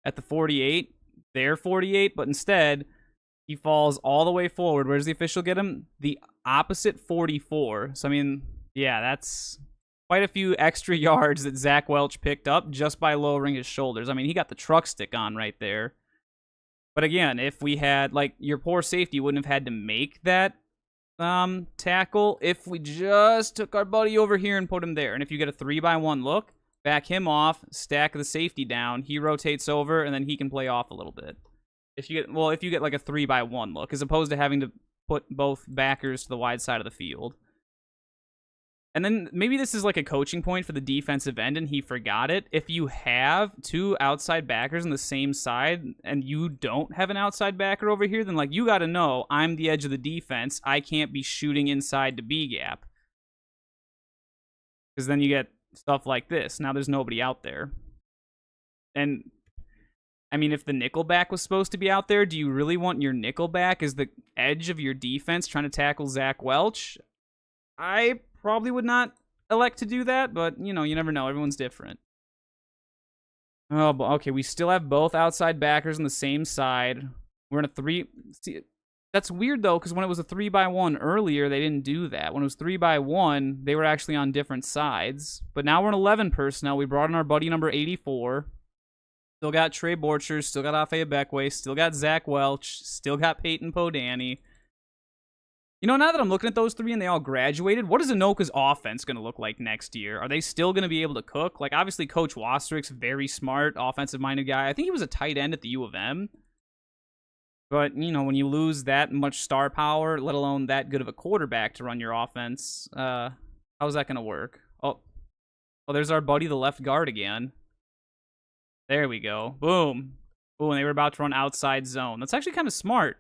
at the 48, their 48, but instead, he falls all the way forward. Where does the official get him? The opposite 44. So, I mean, yeah, that's quite a few extra yards that Zach Welch picked up just by lowering his shoulders. I mean, he got the truck stick on right there. But again, if we had, like, your poor safety wouldn't have had to make that tackle if we just took our buddy over here and put him there. And if you get a 3-by-1 look, back him off, stack the safety down, he rotates over, and then he can play off a little bit. If you get like a 3-by-1 look, as opposed to having to put both backers to the wide side of the field. And then maybe this is like a coaching point for the defensive end and he forgot it. If you have 2 outside backers on the same side and you don't have an outside backer over here, then like you got to know I'm the edge of the defense. I can't be shooting inside to B gap. Because then you get stuff like this. Now there's nobody out there. And I mean, if the nickelback was supposed to be out there, do you really want your nickelback as the edge of your defense trying to tackle Zach Welch? I probably would not elect to do that, but, you know, you never know. Everyone's different. Oh, okay, we still have both outside backers on the same side. We're in a 3... See, that's weird, though, because when it was a 3-by-1 earlier, they didn't do that. When it was 3-by-1, they were actually on different sides. But now we're in 11 personnel. We brought in our buddy number 84. Still got Trey Borchers, still got Afe Abekwe, still got Zach Welch, still got Peyton Podani. You know, now that I'm looking at those 3 and they all graduated, what is Anoka's offense going to look like next year? Are they still going to be able to cook? Like, obviously, Coach Wastrick's very smart, offensive-minded guy. I think he was a tight end at the U of M. But, you know, when you lose that much star power, let alone that good of a quarterback to run your offense, how's that going to work? Oh, there's our buddy, the left guard again. There we go. Boom. Boom, and they were about to run outside zone. That's actually kind of smart.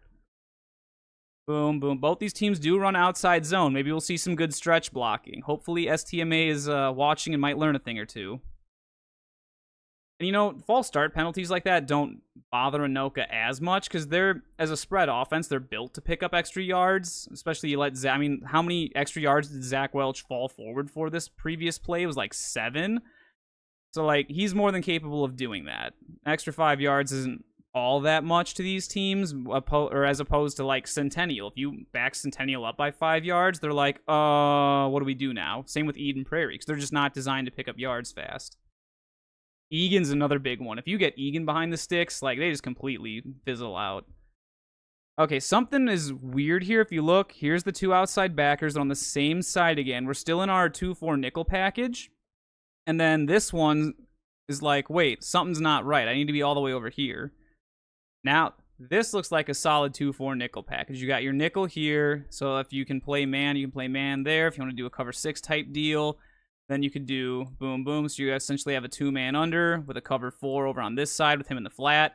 Boom, boom. Both these teams do run outside zone. Maybe we'll see some good stretch blocking. Hopefully STMA is watching and might learn a thing or two. And, you know, false start penalties like that don't bother Anoka as much because they're, as a spread offense, they're built to pick up extra yards. Especially you let Zach, I mean, how many extra yards did Zach Welch fall forward for this previous play? It was like 7. So, like, he's more than capable of doing that. Extra 5 yards isn't all that much to these teams, or as opposed to, like, Centennial. If you back Centennial up by 5 yards, they're like, what do we do now? Same with Eden Prairie, because they're just not designed to pick up yards fast. Egan's another big one. If you get Egan behind the sticks, like, they just completely fizzle out. Okay, something is weird here. If you look, here's the 2 outside backers on the same side again. We're still in our 2-4 nickel package. And then this one is like, wait, something's not right. I need to be all the way over here. Now, this looks like a solid 2-4 nickel package. You got your nickel here. So if you can play man, you can play man there. If you want to do a cover 6 type deal, then you could do boom, boom. So you essentially have a 2-man under with a cover 4 over on this side with him in the flat.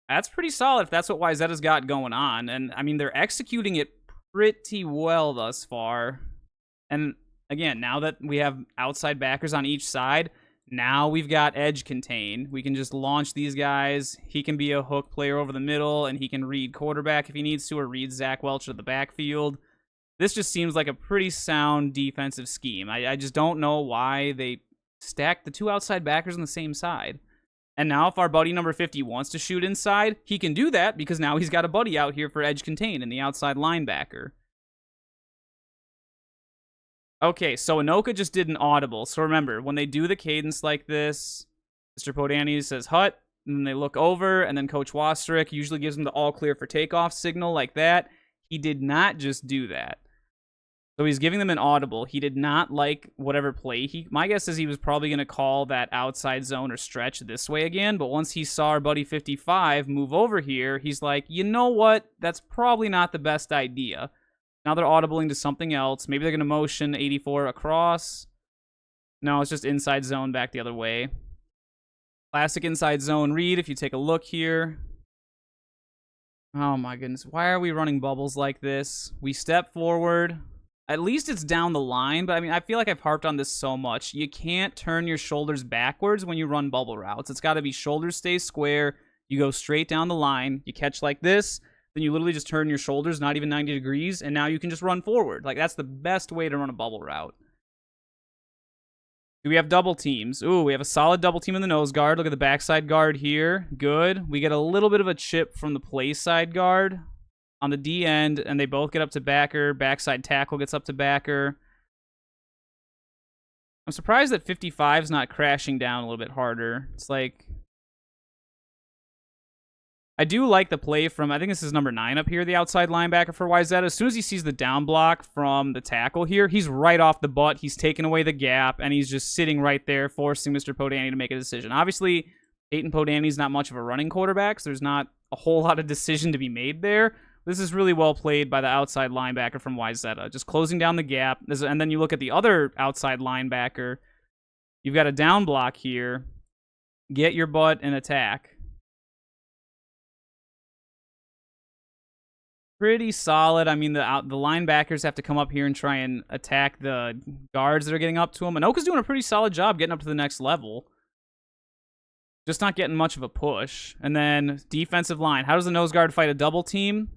That's pretty solid if that's what Wayzata's got going on. And, I mean, they're executing it pretty well thus far. And again, now that we have outside backers on each side, now we've got edge contain. We can just launch these guys. He can be a hook player over the middle, and he can read quarterback if he needs to, or read Zach Welch to the backfield. This just seems like a pretty sound defensive scheme. I just don't know why they stacked the 2 outside backers on the same side. And now if our buddy number 50 wants to shoot inside, he can do that because now he's got a buddy out here for edge contain and the outside linebacker. Okay, so Anoka just did an audible. So remember, when they do the cadence like this, Mr. Podani says hut, and then they look over, and then Coach Wastrick usually gives them the all clear for takeoff signal like that. He did not just do that. So he's giving them an audible. He did not like whatever play my guess is he was probably going to call that outside zone or stretch this way again, but once he saw our buddy 55 move over here, he's like, you know what? That's probably not the best idea. Now they're audibling to something else. Maybe they're going to motion 84 across. No, it's just inside zone back the other way. Classic inside zone read, if you take a look here. Oh my goodness. Why are we running bubbles like this? We step forward. At least it's down the line, but I mean, I feel like I've harped on this so much. You can't turn your shoulders backwards when you run bubble routes. It's got to be shoulders stay square. You go straight down the line. You catch like this. Then you literally just turn your shoulders, not even 90 degrees, and now you can just run forward. Like, that's the best way to run a bubble route. Do we have double teams? Ooh, we have a solid double team in the nose guard. Look at the backside guard here. Good. We get a little bit of a chip from the play side guard on the D end, and they both get up to backer. Backside tackle gets up to backer. I'm surprised that 55's not crashing down a little bit harder. It's like... I do like the play from, I think this is number 9 up here, the outside linebacker for Wayzata. As soon as he sees the down block from the tackle here, he's right off the butt. He's taking away the gap, and he's just sitting right there, forcing Mr. Podany to make a decision. Obviously, Peyton Podany's not much of a running quarterback, so there's not a whole lot of decision to be made there. This is really well played by the outside linebacker from Wayzata, just closing down the gap. And then you look at the other outside linebacker. You've got a down block here. Get your butt and attack. Pretty solid. I mean, the linebackers have to come up here and try and attack the guards that are getting up to him. Anoka's doing a pretty solid job getting up to the next level. Just not getting much of a push. And then defensive line. How does the nose guard fight a double team?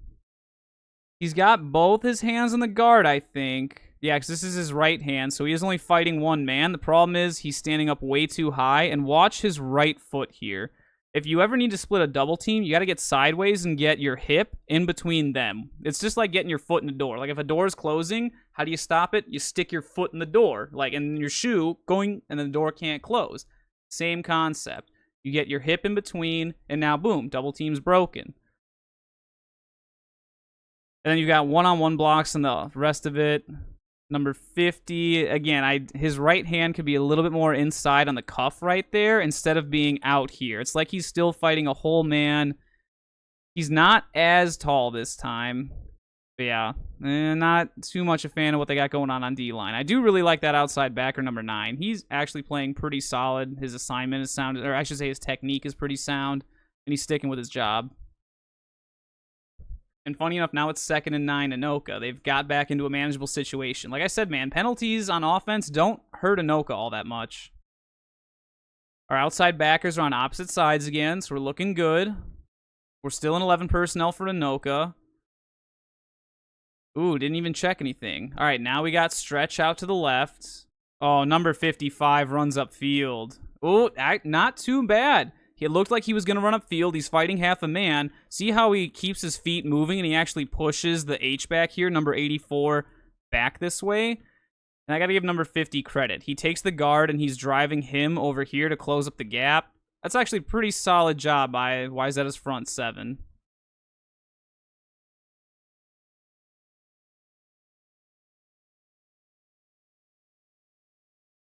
He's got both his hands on the guard, I think. Yeah, because this is his right hand, so he is only fighting one man. The problem is he's standing up way too high. And watch his right foot here. If you ever need to split a double team, you got to get sideways and get your hip in between them. It's just like getting your foot in the door. Like if a door is closing, how do you stop it? You stick your foot in the door, like in your shoe going, and then the door can't close. Same concept. You get your hip in between, and now boom, double team's broken. And then you've got one-on-one blocks and the rest of it. Number 50, again, his right hand could be a little bit more inside on the cuff right there instead of being out here. It's like he's still fighting a whole man. He's not as tall this time. But yeah, not too much a fan of what they got going on D-line. I do really like that outside backer, number 9. He's actually playing pretty solid. His assignment is sound, or I should say his technique is pretty sound, and he's sticking with his job. And funny enough, now it's 2nd and 9 Anoka. They've got back into a manageable situation. Like I said, man, penalties on offense don't hurt Anoka all that much. Our outside backers are on opposite sides again, so we're looking good. We're still in 11 personnel for Anoka. Ooh, didn't even check anything. All right, now we got stretch out to the left. Oh, number 55 runs upfield. Ooh, not too bad. It looked like he was going to run upfield. He's fighting half a man. See how he keeps his feet moving and he actually pushes the H-back here, number 84, back this way. And I got to give number 50 credit. He takes the guard and he's driving him over here to close up the gap. That's actually a pretty solid job by Wayzata's front 7.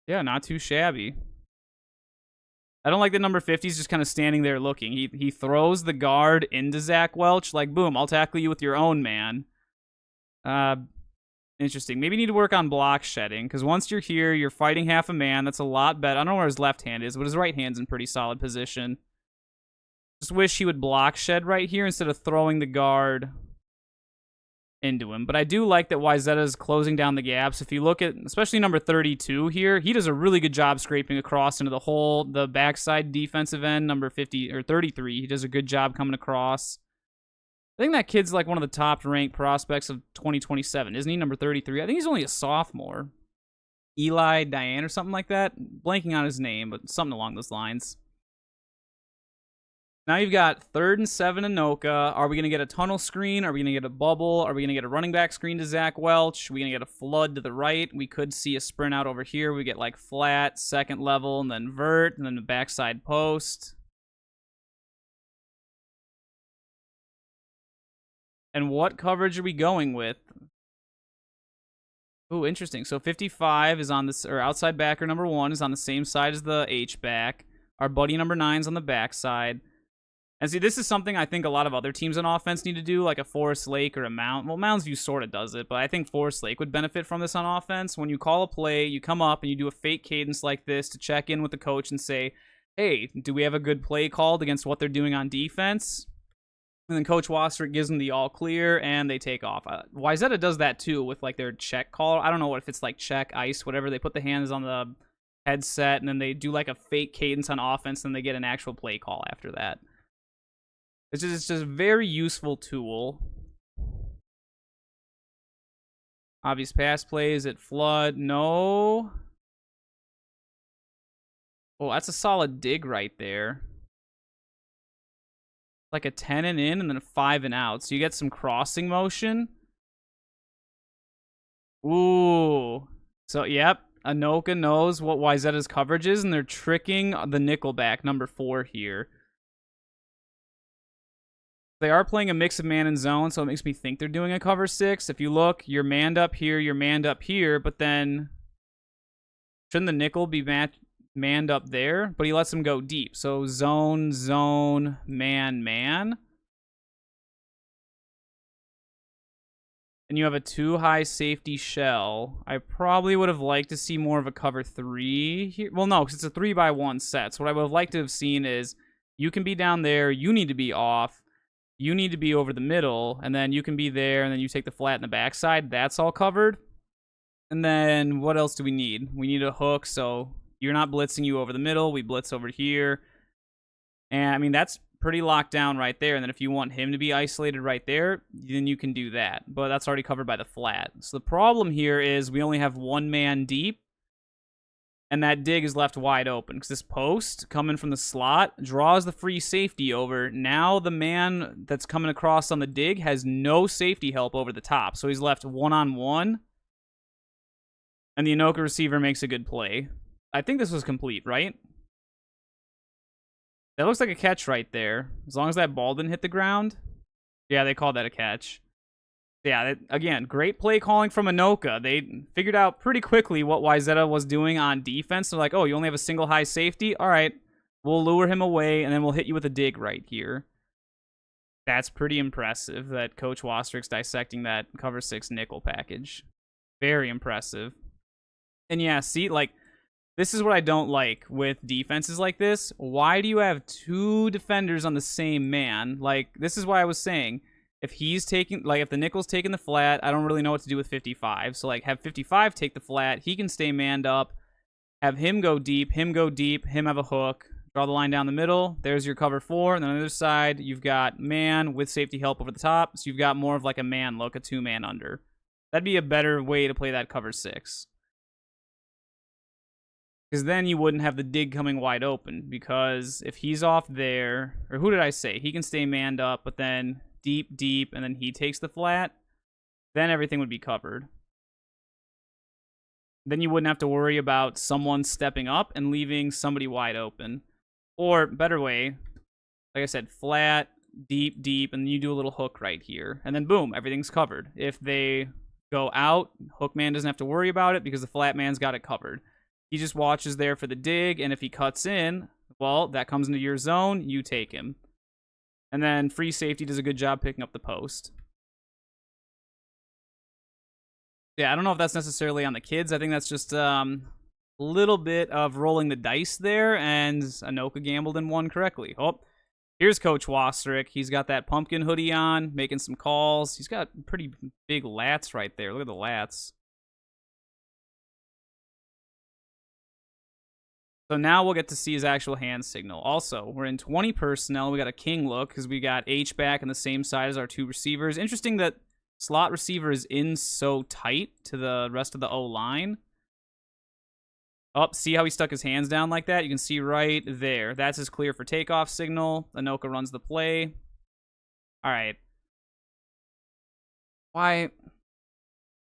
Yeah, not too shabby. I don't like that number 50 is just kind of standing there looking. He throws the guard into Zach Welch, like, boom, I'll tackle you with your own man. Interesting. Maybe you need to work on block shedding, because once you're here, you're fighting half a man. That's a lot better. I don't know where his left hand is, but his right hand's in pretty solid position. Just wish he would block shed right here instead of throwing the guard into him. But I do like that Wayzata is closing down the gaps. If you look at, especially number 32 here, he does a really good job scraping across into the hole. The backside defensive end, number 50 or 33, he does a good job coming across. I think that kid's like one of the top ranked prospects of 2027, isn't he? Number 33. I think he's only a sophomore. Eli Diane or something like that. Blanking on his name, but something along those lines. Now you've got 3rd and 7 Anoka. Are we going to get a tunnel screen? Are we going to get a bubble? Are we going to get a running back screen to Zach Welch? Are we going to get a flood to the right? We could see a sprint out over here. We get like flat, second level, and then vert, and then the backside post. And what coverage are we going with? Ooh, interesting. So 55 is on this, or outside backer number 1 is on the same side as the H-back. Our buddy number 9 is on the backside. And see, this is something I think a lot of other teams on offense need to do, like a Forest Lake or a Mount. Well, Mounds View sort of does it, but I think Forest Lake would benefit from this on offense. When you call a play, you come up and you do a fake cadence like this to check in with the coach and say, hey, do we have a good play called against what they're doing on defense? And then Coach Wasterick gives them the all clear, and they take off. Wayzata does that too with like their check call. I don't know if it's like check, ice, whatever. They put the hands on the headset, and then they do like a fake cadence on offense, and they get an actual play call after that. It's just a very useful tool. Obvious pass plays at flood. No. Oh, that's a solid dig right there. Like a 10 and in and then a 5 and out. So you get some crossing motion. Ooh. So, yep. Anoka knows what Wayzata's coverage is, and they're tricking the nickelback, number 4 here. They are playing a mix of man and zone, so it makes me think they're doing a cover 6. If you look, you're manned up here, you're manned up here, but then shouldn't the nickel be manned up there? But he lets him go deep. So zone, zone, man, man. And you have a 2-high safety shell. I probably would have liked to see more of a cover 3 here. Well, no, because it's a 3-by-1 set. So what I would have liked to have seen is you can be down there, you need to be off, you need to be over the middle, and then you can be there, and then you take the flat in the backside. That's all covered. And then what else do we need? We need a hook, so you're not blitzing you over the middle. We blitz over here. And, I mean, that's pretty locked down right there. And then if you want him to be isolated right there, then you can do that. But that's already covered by the flat. So the problem here is we only have 1 man deep. And that dig is left wide open because this post coming from the slot draws the free safety over. Now the man that's coming across on the dig has no safety help over the top. So he's left one-on-one. And the Anoka receiver makes a good play. I think this was complete, right? That looks like a catch right there. As long as that ball didn't hit the ground. Yeah, they called that a catch. Yeah, again, great play calling from Anoka. They figured out pretty quickly what Wayzata was doing on defense. They're like, oh, you only have a single high safety? All right, we'll lure him away, and then we'll hit you with a dig right here. That's pretty impressive that Coach Wasterick's dissecting that cover 6 nickel package. Very impressive. And yeah, see, like, this is what I don't like with defenses like this. Why do you have 2 defenders on the same man? Like, this is why I was saying, if he's taking, like, if the nickel's taking the flat, I don't really know what to do with 55. So, like, have 55 take the flat. He can stay manned up. Have him go deep, him have a hook. Draw the line down the middle. There's your cover 4. And then on the other side, you've got man with safety help over the top. So you've got more of like a man look, a 2-man under. That'd be a better way to play that cover 6. Because then you wouldn't have the dig coming wide open. Because if he's off there, or who did I say? He can stay manned up, but then deep, and then he takes the flat. Then everything would be covered. Then you wouldn't have to worry about someone stepping up and leaving somebody wide open. Or, better way, like I said, flat, deep, and then you do a little hook right here. And then boom, everything's covered. If they go out, hook man doesn't have to worry about it because the flat man's got it covered. He just watches there for the dig, and if he cuts in, well, that comes into your zone, you take him. And then free safety does a good job picking up the post. Yeah, I don't know if that's necessarily on the kids. I think that's just a little bit of rolling the dice there, and Anoka gambled and won correctly. Oh, here's Coach Wasterick. He's got that pumpkin hoodie on, making some calls. He's got pretty big lats right there. Look at the lats. So now we'll get to see his actual hand signal. Also, we're in 20 personnel. We got a king look because we got H-back on the same side as our 2 receivers. Interesting that slot receiver is in so tight to the rest of the O-line. Oh, see how he stuck his hands down like that? You can see right there. That's his clear for takeoff signal. Anoka runs the play. All right. Why?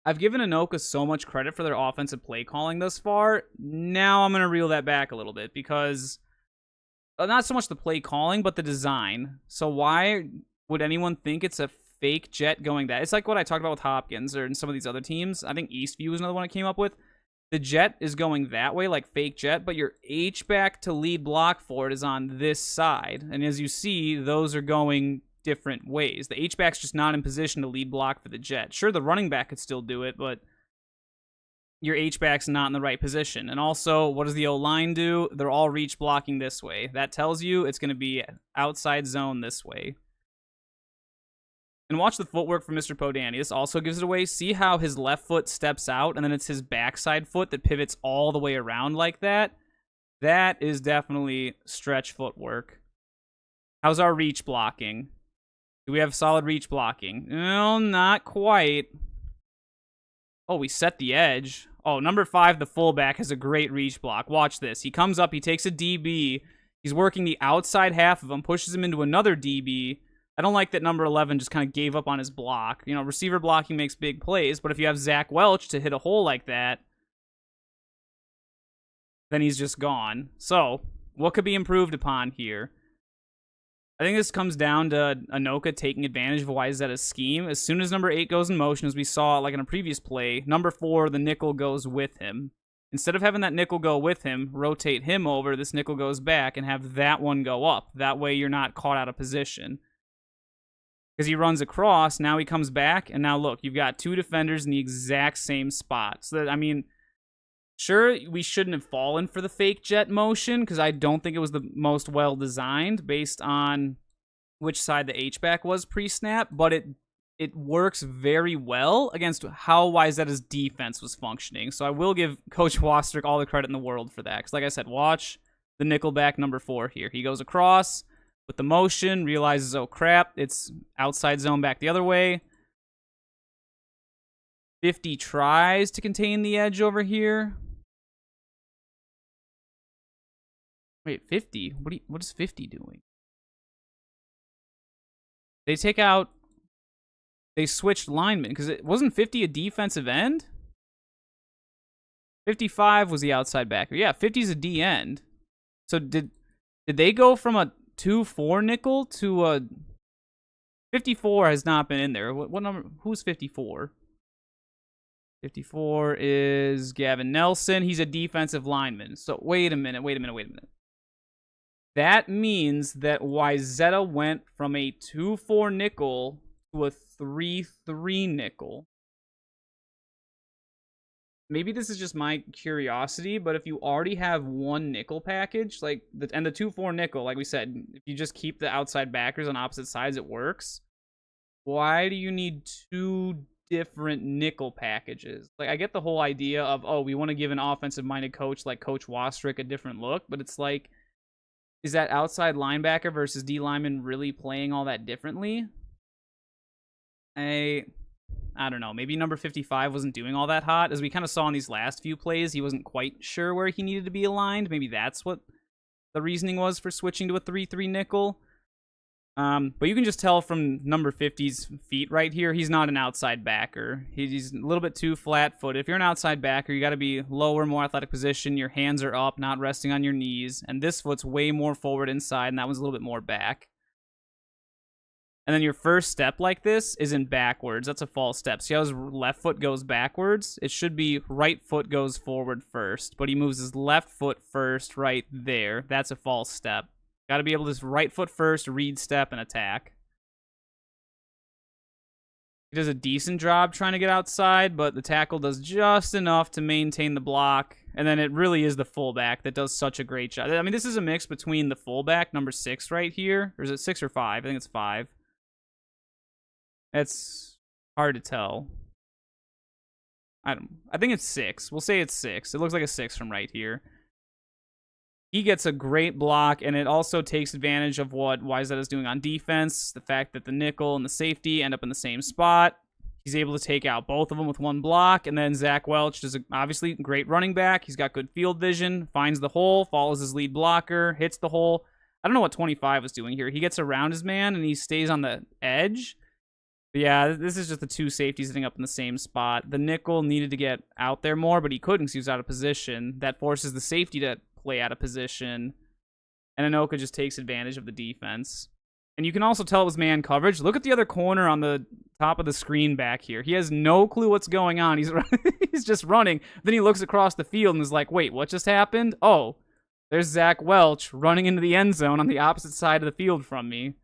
I've given Anoka so much credit for their offensive play calling thus far. Now I'm going to reel that back a little bit because not so much the play calling, but the design. So why would anyone think it's a fake jet going that? It's like what I talked about with Hopkins or in some of these other teams. I think Eastview was another one I came up with. The jet is going that way, like fake jet, but your H-back to lead block for it is on this side. And as you see, those are going different ways. The H-back's just not in position to lead block for the jet. Sure, the running back could still do it, but your H-back's not in the right position. And also, what does the O-line do? They're all reach blocking this way. That tells you it's going to be outside zone this way. And watch the footwork from Mr. Podani. This also gives it away. See how his left foot steps out, and then it's his backside foot that pivots all the way around like that? That is definitely stretch footwork. How's our reach blocking? Do we have solid reach blocking? No, not quite. Oh, we set the edge. Oh, number 5, the fullback, has a great reach block. Watch this. He comes up, he takes a DB. He's working the outside half of him, pushes him into another DB. I don't like that number 11 just kind of gave up on his block. You know, receiver blocking makes big plays, but if you have Zach Welch to hit a hole like that, then he's just gone. So, what could be improved upon here? I think this comes down to Anoka taking advantage of Wayzata's scheme. As soon as number 8 goes in motion, as we saw like in a previous play, number 4, the nickel goes with him. Instead of having that nickel go with him, rotate him over, this nickel goes back, and have that one go up. That way you're not caught out of position. Because he runs across, now he comes back, and now look, you've got 2 defenders in the exact same spot. So that, I mean, sure, we shouldn't have fallen for the fake jet motion, because I don't think it was the most well-designed based on which side the H-back was pre-snap, but it works very well against how Wayzata's defense was functioning. So I will give Coach Wastrick all the credit in the world for that, because like I said, watch the nickelback number 4 here. He goes across with the motion, realizes, oh crap, it's outside zone back the other way. 50 tries to contain the edge over here. Wait, 50? What is 50 doing? They take out... They switched linemen, because it wasn't 50 a defensive end? 55 was the outside backer. Yeah, 50 is a D end. So did they go from a 2-4 nickel to a... 54 has not been in there. What number? Who's 54? 54 is Gavin Nelson. He's a defensive lineman. So wait a minute. That means that Wayzata went from a 2-4 nickel to a 3-3 nickel. Maybe this is just my curiosity, but if you already have one nickel package, like the 2-4 nickel, like we said, if you just keep the outside backers on opposite sides, it works. Why do you need 2 different nickel packages? Like, I get the whole idea of, oh, we want to give an offensive-minded coach like Coach Wastrick a different look, but it's like, is that outside linebacker versus D lineman really playing all that differently? I don't know. Maybe number 55 wasn't doing all that hot. As we kind of saw in these last few plays, he wasn't quite sure where he needed to be aligned. Maybe that's what the reasoning was for switching to a 3-3 nickel. But you can just tell from number 50's feet right here, he's not an outside backer. He's a little bit too flat-footed. If you're an outside backer, you got to be lower, more athletic position. Your hands are up, not resting on your knees. And this foot's way more forward inside, and that one's a little bit more back. And then your first step like this isn't backwards. That's a false step. See how his left foot goes backwards? It should be right foot goes forward first. But he moves his left foot first right there. That's a false step. Got to be able to right foot first, read step, and attack. He does a decent job trying to get outside, but the tackle does just enough to maintain the block. And then it really is the fullback that does such a great job. I mean, this is a mix between the fullback, number 6 right here. Or is it 6 or 5? I think it's 5. It's hard to tell. I think it's 6. We'll say it's 6. It looks like a 6 from right here. He gets a great block, and it also takes advantage of what Wayzata is doing on defense. The fact that the nickel and the safety end up in the same spot. He's able to take out both of them with one block, and then Zach Welch does obviously great running back. He's got good field vision, finds the hole, follows his lead blocker, hits the hole. I don't know what 25 was doing here. He gets around his man, and he stays on the edge. But yeah, this is just the 2 safeties sitting up in the same spot. The nickel needed to get out there more, but he couldn't because he was out of position. That forces the safety to play out of position. And Anoka just takes advantage of the defense. And you can also tell it was man coverage. Look at the other corner on the top of the screen back here. He has no clue what's going on. He's just running. Then he looks across the field and is like, wait, what just happened? Oh, there's Zach Welch running into the end zone on the opposite side of the field from me.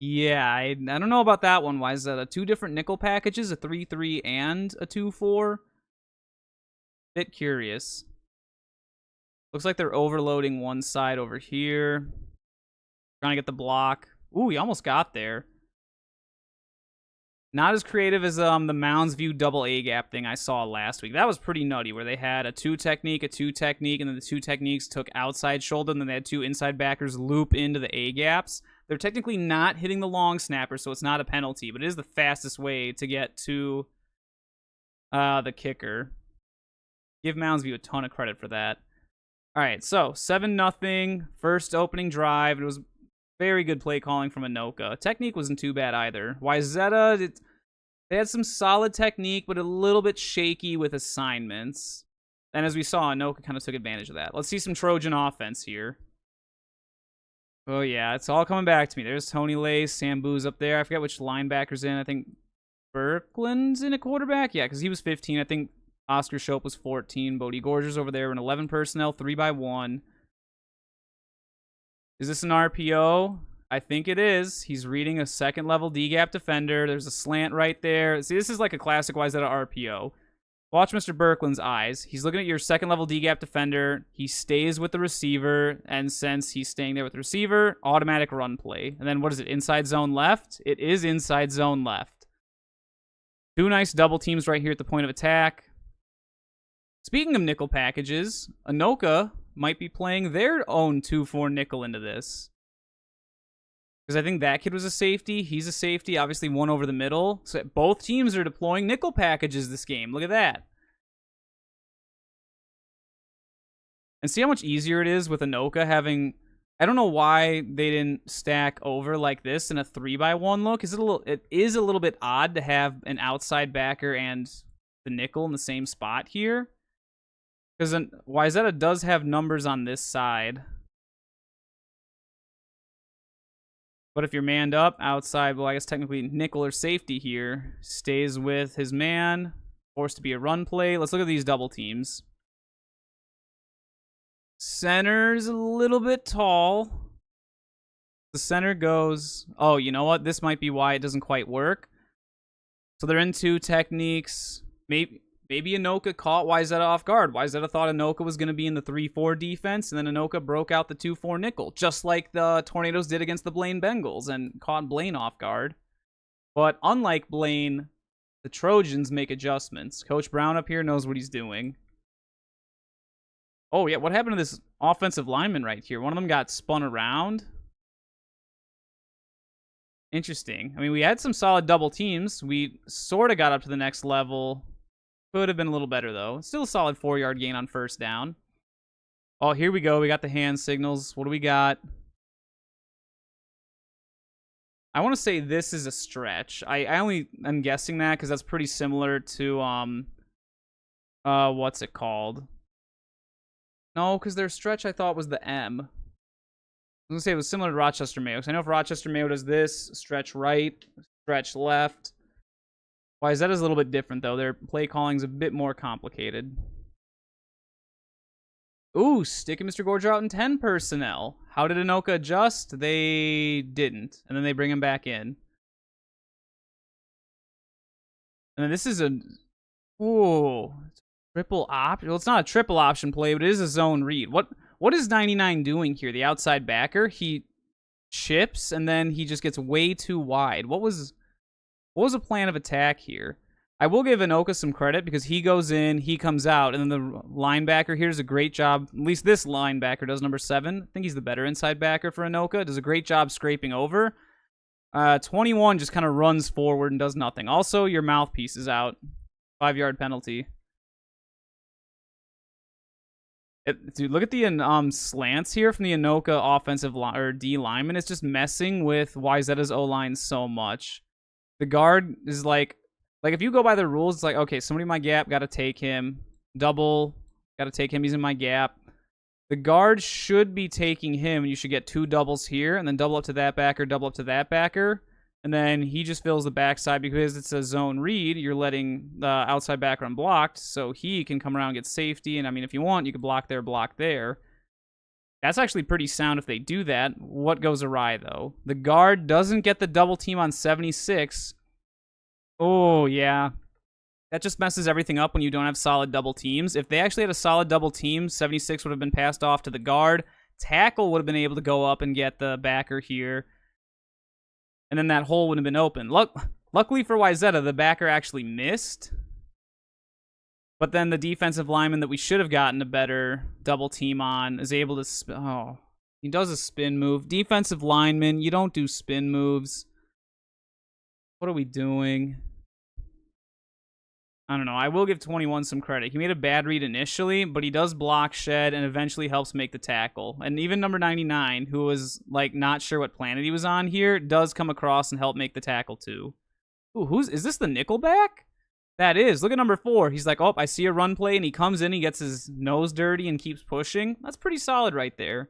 Yeah, I don't know about that one. Why is that? 2 different nickel packages, a 3-3 and a 2-4? Bit curious. Looks like they're overloading one side over here. Trying to get the block. Ooh, he almost got there. Not as creative as the Mounds View double A gap thing I saw last week. That was pretty nutty, where they had a 2 technique, and then the 2 techniques took outside shoulder, and then they had 2 inside backers loop into the A gaps. They're technically not hitting the long snapper, so it's not a penalty, but it is the fastest way to get to the kicker. Give Mounds View a ton of credit for that. All right, so 7-0, first opening drive. It was very good play calling from Anoka. Technique wasn't too bad either. Wayzata, they had some solid technique, but a little bit shaky with assignments. And as we saw, Anoka kind of took advantage of that. Let's see some Trojan offense here. Oh, yeah, it's all coming back to me. There's Tony Lace, Sam Boo's up there. I forget which linebacker's in. I think Berkland's in a quarterback. Yeah, because he was 15. I think Oscar Shope was 14. Bodie Gorger's over there in 11 personnel, 3x1. Is this an RPO? I think it is. He's reading a second-level D-gap defender. There's a slant right there. See, this is like a classic Wayzata RPO. Watch Mr. Berkland's eyes. He's looking at your second-level D-gap defender. He stays with the receiver, and since he's staying there with the receiver, automatic run play. And then what is it, inside zone left? It is inside zone left. 2 nice double teams right here at the point of attack. Speaking of nickel packages, Anoka might be playing their own 2-4 nickel into this. Because I think that kid was a safety. He's a safety. Obviously, one over the middle. So both teams are deploying nickel packages this game. Look at that. And see how much easier it is with Anoka having... I don't know why they didn't stack over like this in a 3x1 look. It is a little bit odd to have an outside backer and the nickel in the same spot here. Because Wayzata does have numbers on this side. But if you're manned up outside, well, I guess technically nickel or safety here stays with his man. Forced to be a run play. Let's look at these double teams. Center's a little bit tall. The center goes, oh, you know what? This might be why it doesn't quite work. So they're in 2 techniques. Maybe Anoka caught Wayzata off guard. Wayzata thought Anoka was going to be in the 3-4 defense, and then Anoka broke out the 2-4 nickel, just like the Tornadoes did against the Blaine Bengals, and caught Blaine off guard. But unlike Blaine, the Trojans make adjustments. Coach Brown up here knows what he's doing. Oh, yeah, what happened to this offensive lineman right here? One of them got spun around. Interesting. I mean, we had some solid double teams. We sort of got up to the next level. Could have been a little better, though. Still a solid 4-yard gain on first down. Oh, here we go. We got the hand signals. What do we got? I want to say this is a stretch. I only am guessing that because that's pretty similar to, what's it called? No, because their stretch I thought was the M. I was going to say it was similar to Rochester Mayo. Because I know if Rochester Mayo does this, stretch right, stretch left. Wayzata's a little bit different, though. Their play calling's a bit more complicated. Ooh, sticking Mr. Gorger out in 10 personnel. How did Anoka adjust? They didn't. And then they bring him back in. And then this is a... Ooh. Triple option. Well, it's not a triple option play, but it is a zone read. What is 99 doing here? The outside backer? He chips, and then he just gets way too wide. What was the plan of attack here? I will give Anoka some credit because he goes in, he comes out, and then the linebacker here does a great job. At least this linebacker does, number 7. I think he's the better inside backer for Anoka. Does a great job scraping over. 21 just kind of runs forward and does nothing. Also, your mouthpiece is out. 5-yard penalty. Dude, look at the slants here from the Anoka offensive line or D lineman. It's just messing with Wayzata's O-line so much. The guard is like if you go by the rules, it's like, okay, somebody in my gap, got to take him. Double, got to take him. He's in my gap. The guard should be taking him, and you should get 2 doubles here, and then double up to that backer, double up to that backer. And then he just fills the backside because it's a zone read. You're letting the outside backer unblocked, so he can come around and get safety. And, I mean, if you want, you can block there. That's actually pretty sound if they do that. What goes awry, though? The guard doesn't get the double team on 76. Oh, yeah. That just messes everything up when you don't have solid double teams. If they actually had a solid double team, 76 would have been passed off to the guard. tackle would have been able to go up and get the backer here. And then that hole wouldn't have been open. Luckily for Wayzata, the backer actually missed. But then the defensive lineman that we should have gotten a better double team on is able to... Oh, he does a spin move. Defensive lineman, you don't do spin moves. What are we doing? I don't know. I will give 21 some credit. He made a bad read initially, but he does block shed and eventually helps make the tackle. And even number 99, who was like not sure what planet he was on here, does come across and help make the tackle too. Ooh, is this the nickelback? That is. Look at number 4. He's like, oh, I see a run play, and he comes in, he gets his nose dirty and keeps pushing. That's pretty solid right there.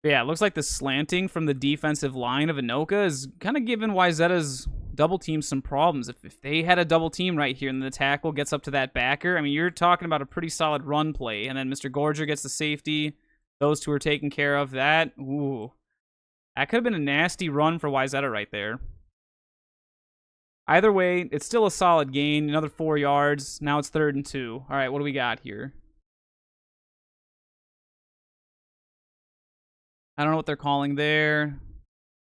But yeah, it looks like the slanting from the defensive line of Anoka is kind of giving Wayzata's double team some problems. If they had a double team right here and the tackle gets up to that backer, I mean, you're talking about a pretty solid run play. And then Mr. Gorger gets the safety. Those two are taken care of. That could have been a nasty run for Wayzata right there. Either way, it's still a solid gain. Another 4 yards. Now it's 3rd and 2. All right, what do we got here? I don't know what they're calling there.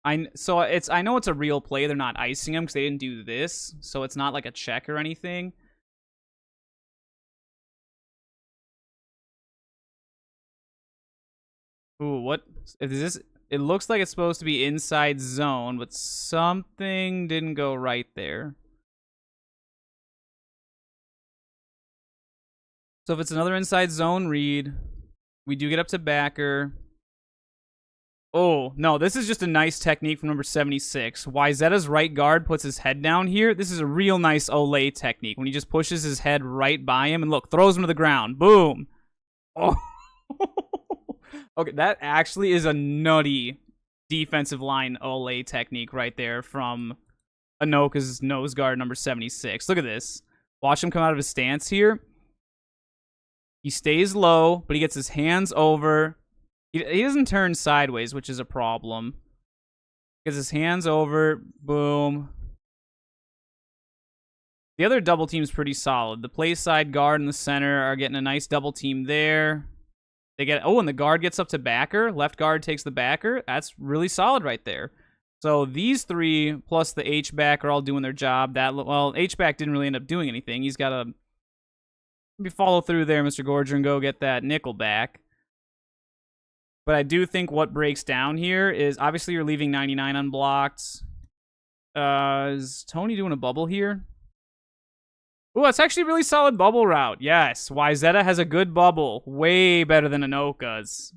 I know it's a real play. They're not icing him because they didn't do this, so it's not like a check or anything. Ooh, what is this? It looks like it's supposed to be inside zone, but something didn't go right there. So if it's another inside zone read, we do get up to backer. Oh, no, this is just a nice technique from number 76. Wayzata's right guard puts his head down here. This is a real nice Olay technique when he just pushes his head right by him and look, throws him to the ground. Boom. Oh. Okay, that actually is a nutty defensive line Olay technique right there from Anoka's nose guard number 76. Look at this. Watch him come out of his stance here. He stays low, but he gets his hands over. He doesn't turn sideways, which is a problem. Gets his hands over. Boom. The other double team's pretty solid. The play side guard and the center are getting a nice double team there. They get and the guard gets up to backer. Left guard takes the backer. That's really solid right there. So these 3 plus the H-back are all doing their job. H-back didn't really end up doing anything. He's got to maybe follow through there, Mr. Gorger, and go get that nickel back. But I do think what breaks down here is obviously you're leaving 99 unblocked. Is Tony doing a bubble here? Oh, that's actually a really solid bubble route. Yes, Wayzata has a good bubble. Way better than Anoka's.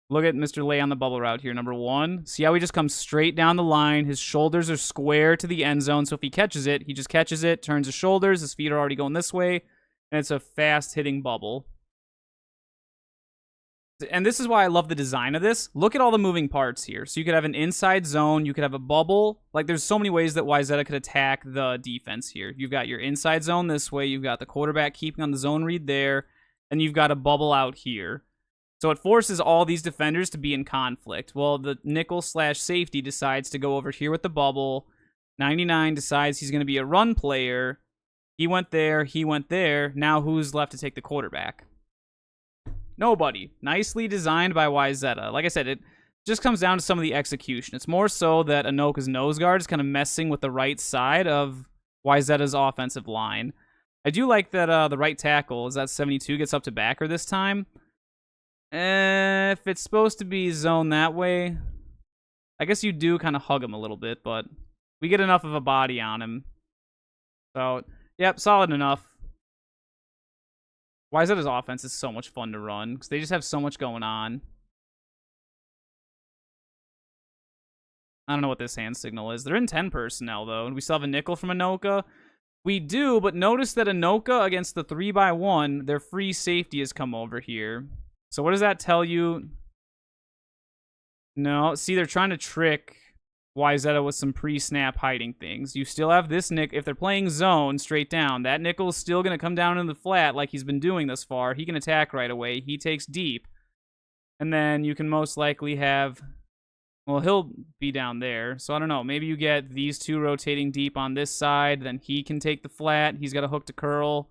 Look at Mr. Lay on the bubble route here, number 1. See how he just comes straight down the line. His shoulders are square to the end zone, so if he catches it, he just catches it, turns his shoulders, his feet are already going this way, and it's a fast-hitting bubble. And this is why I love the design of this. Look at all the moving parts here. So you could have an inside zone. You could have a bubble. Like, there's so many ways that Wayzata could attack the defense here. You've got your inside zone this way. You've got the quarterback keeping on the zone read there. And you've got a bubble out here. So it forces all these defenders to be in conflict. Well, the nickel/safety decides to go over here with the bubble. 99 decides he's going to be a run player. He went there. He went there. Now who's left to take the quarterback? Nobody. Nicely designed by Wayzata. Like I said, it just comes down to some of the execution. It's more so that Anoka's nose guard is kind of messing with the right side of Wayzata's offensive line. I do like that the right tackle, is that 72, gets up to backer this time. If it's supposed to be zone that way, I guess you do kind of hug him a little bit, but we get enough of a body on him. So, yep, solid enough. Wayzata's offense is so much fun to run because they just have so much going on. I don't know what this hand signal is. They're in 10 personnel, though, and we still have a nickel from Anoka. We do, but notice that Anoka against the 3x1, their free safety has come over here. So what does that tell you? No, see, they're trying to trick Wayzata with some pre-snap hiding things. You still have this nickel. If they're playing zone straight down, that nickel is still going to come down in the flat like he's been doing thus far. He can attack right away. He takes deep. And then you can most likely have... Well, he'll be down there. So I don't know. Maybe you get these two rotating deep on this side. Then he can take the flat. He's got a hook to curl.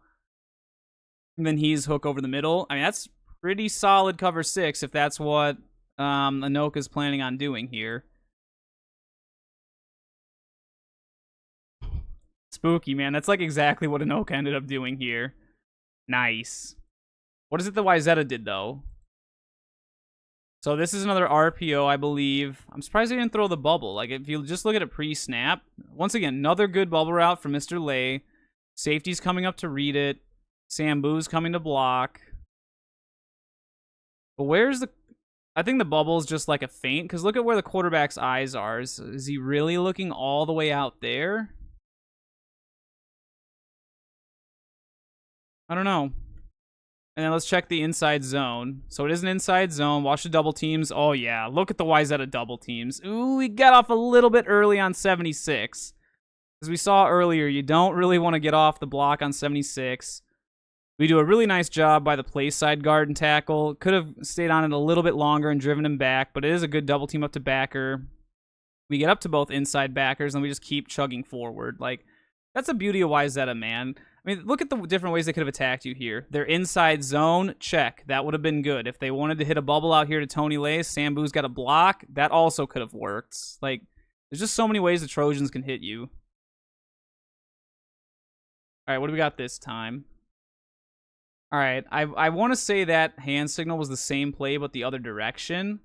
And then he's hook over the middle. I mean, that's pretty solid cover 6 if that's what Anoka's planning on doing here. Spooky, man. That's like exactly what Anoka ended up doing here. Nice. What is it that Wayzata did, though? So this is another RPO, I believe. I'm surprised they didn't throw the bubble. Like, if you just look at it pre-snap, once again, another good bubble route from Mr. Lay. Safety's coming up to read it. Sambu's coming to block. But where's the... I think the bubble's just like a feint, because look at where the quarterback's eyes are. Is he really looking all the way out there? I don't know. And then let's check the inside zone. So it is an inside zone. Watch the double teams. Oh, yeah. Look at the Wayzata double teams. Ooh, we got off a little bit early on 76. As we saw earlier, you don't really want to get off the block on 76. We do a really nice job by the play side guard and tackle. Could have stayed on it a little bit longer and driven him back, but it is a good double team up to backer. We get up to both inside backers, and we just keep chugging forward. Like, that's the beauty of Wayzata, man. I mean, look at the different ways they could have attacked you here. Their inside zone, check. That would have been good. If they wanted to hit a bubble out here to Tony Lay, Sambu's got a block. That also could have worked. Like, there's just so many ways the Trojans can hit you. All right, what do we got this time? All right, I want to say that hand signal was the same play, but the other direction.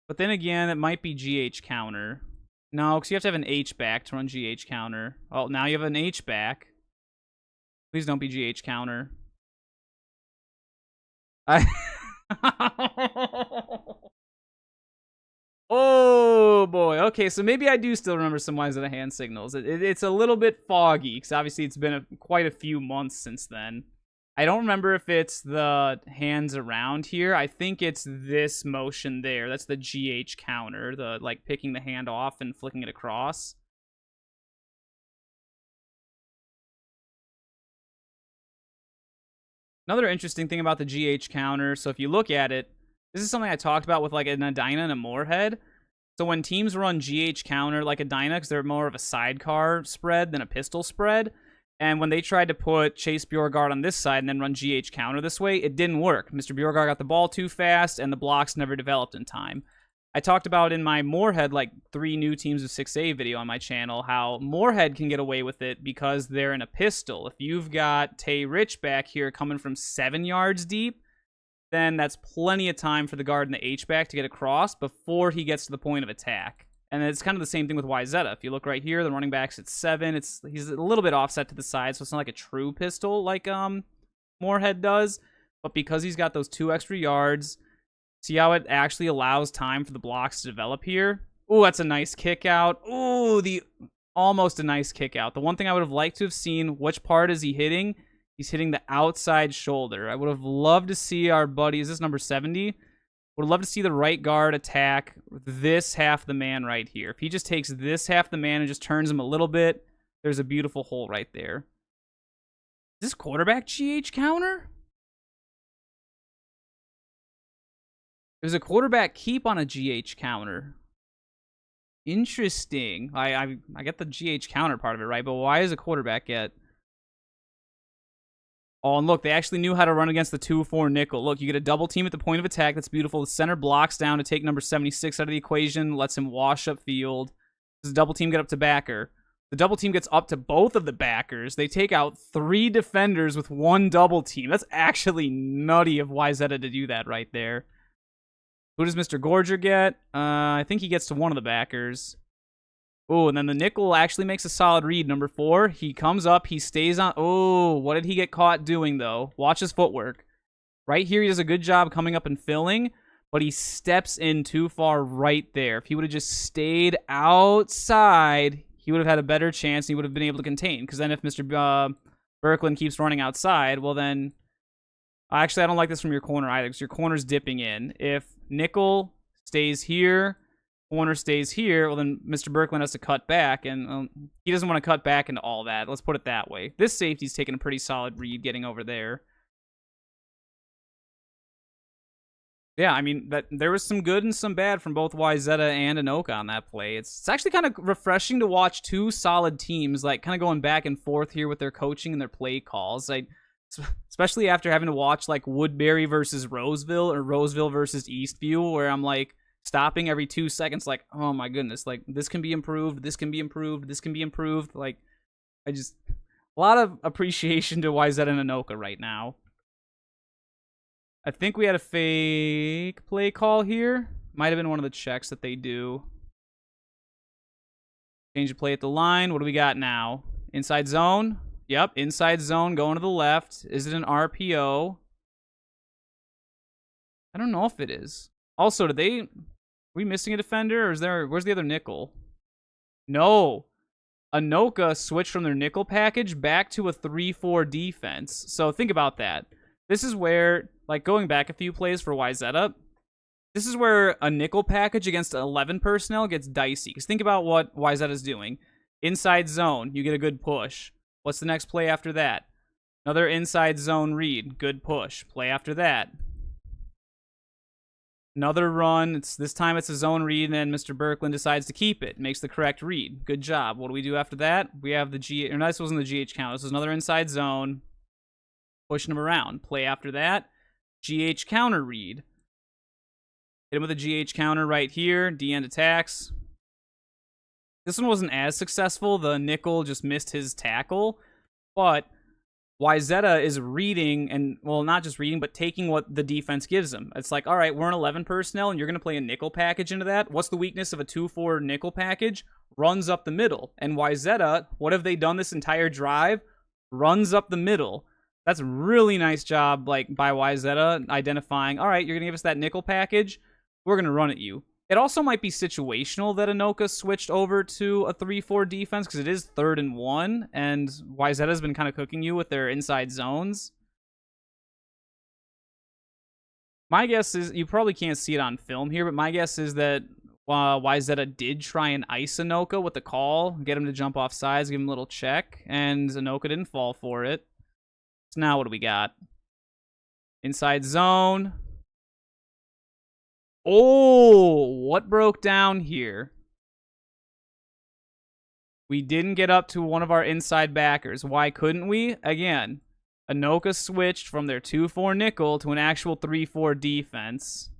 But then again, it might be GH counter. No, because you have to have an H back to run GH counter. Oh, now you have an H back. Please don't be GH counter. Oh, boy. Okay, so maybe I do still remember some Wayzata hand signals. It's a little bit foggy, because obviously it's been quite a few months since then. I don't remember if it's the hands around here. I think it's this motion there. That's the GH counter, the like picking the hand off and flicking it across. Another interesting thing about the GH counter, so if you look at it, this is something I talked about with like an Edina and a Moorhead. So when teams run GH counter like Edina, because they're more of a sidecar spread than a pistol spread, and when they tried to put Chase Bjorgard on this side and then run GH counter this way, it didn't work. Mr. Bjorgard got the ball too fast, and the blocks never developed in time. I talked about in my Moorhead, like 3 new teams of 6A video on my channel, how Moorhead can get away with it because they're in a pistol. If you've got Tay Rich back here coming from 7 yards deep, then that's plenty of time for the guard in the H-back to get across before he gets to the point of attack. And it's kind of the same thing with Wayzata. If you look right here, the running back's at 7. He's a little bit offset to the side, so it's not like a true pistol like Moorhead does. But because he's got those 2 extra yards, see how it actually allows time for the blocks to develop here? Ooh, that's a nice kick out. Ooh, almost a nice kick out. The one thing I would have liked to have seen, which part is he hitting? He's hitting the outside shoulder. I would have loved to see our buddy, is this number 70? Would love to see the right guard attack this half the man right here. If he just takes this half the man and just turns him a little bit, there's a beautiful hole right there. Is this quarterback GH counter? There's a quarterback keep on a GH counter. Interesting. I get the GH counter part of it, right? But why is a quarterback get... Oh, and look, they actually knew how to run against the 2-4 nickel. Look, you get a double team at the point of attack. That's beautiful. The center blocks down to take number 76 out of the equation, lets him wash up field. Does the double team get up to backer? The double team gets up to both of the backers. They take out 3 defenders with 1 double team. That's actually nutty of Wayzata to do that right there. Who does Mr. Gorger get? I think he gets to one of the backers. Oh, and then the nickel actually makes a solid read. Number 4, he comes up, he stays on. Oh, what did he get caught doing, though? Watch his footwork. Right here, he does a good job coming up and filling, but he steps in too far right there. If he would have just stayed outside, he would have had a better chance, and he would have been able to contain. Because then if Mr. Berkland keeps running outside, well then... Actually, I don't like this from your corner either, because your corner's dipping in. If nickel stays here... corner stays here, well then Mr. Berkland has to cut back, and he doesn't want to cut back into all that. Let's put it that way. This safety's taking a pretty solid read getting over there. Yeah, I mean, there was some good and some bad from both Wayzata and Anoka on that play. It's actually kind of refreshing to watch two solid teams, like, kind of going back and forth here with their coaching and their play calls. Especially after having to watch, like, Woodbury versus Roseville or Roseville versus Eastview, where I'm, like, stopping every 2 seconds, like, oh my goodness, like, this can be improved, this can be improved, this can be improved. Like, a lot of appreciation to Wayzata and Anoka right now. I think we had a fake play call here. Might have been one of the checks that they do. Change the play at the line. What do we got now? Inside zone. Yep, inside zone going to the left. Is it an RPO? I don't know if it is. Also, are we missing a defender, or where's the other nickel? No. Anoka switched from their nickel package back to a 3-4 defense. So think about that. This is where, like, going back a few plays for Wayzata, this is where a nickel package against 11 personnel gets dicey. Because think about what Wayzata's doing. Inside zone, you get a good push. What's the next play after that? Another inside zone read. Good push. Play after that. Another run. This time it's a zone read, and then Mr. Birkland decides to keep it. Makes the correct read. Good job. What do we do after that? We have the GH... No, this wasn't the GH count. This was another inside zone. Pushing him around. Play after that. GH counter read. Hit him with a GH counter right here. D-end attacks. This one wasn't as successful. The nickel just missed his tackle. But Wayzata is reading, and, well, not just reading, but taking what the defense gives them. It's like, all right, we're an 11 personnel, and you're going to play a nickel package into that. What's the weakness of a 2-4 nickel package? Runs up the middle. And Wayzata, what have they done this entire drive? Runs up the middle. That's a really nice job, like, by Wayzata identifying, all right, you're going to give us that nickel package. We're going to run at you. It also might be situational that Anoka switched over to a 3-4 defense, because it is 3rd and 1, and Wayzata's been kind of cooking you with their inside zones. My guess is, you probably can't see it on film here, but my guess is that Wayzata did try and ice Anoka with the call, get him to jump off sides, give him a little check, and Anoka didn't fall for it. So now what do we got? Inside zone. Oh, what broke down here? We didn't get up to one of our inside backers. Why couldn't we? Again, Anoka switched from their 2-4 nickel to an actual 3-4 defense.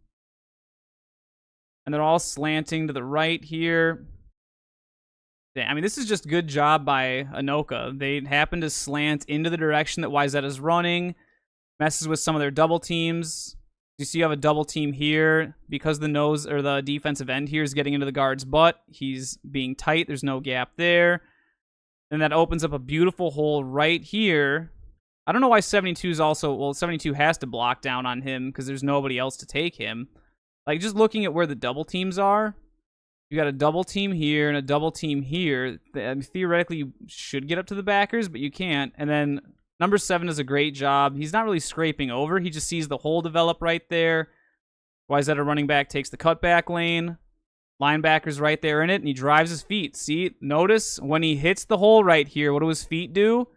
And they're all slanting to the right here. I mean, this is just good job by Anoka. They happen to slant into the direction that Wayzata's running. Messes with some of their double teams. You see you have a double team here because the nose or the defensive end here is getting into the guard's butt. He's being tight. There's no gap there. And that opens up a beautiful hole right here. I don't know why 72 is also... Well, 72 has to block down on him because there's nobody else to take him. Like, just looking at where the double teams are, you got a double team here and a double team here. Theoretically, you should get up to the backers, but you can't. And then... Number 7 does a great job. He's not really scraping over. He just sees the hole develop right there. Wayzata running back takes the cutback lane. Linebacker's right there in it, and he drives his feet. See, notice when he hits the hole right here, what do his feet do?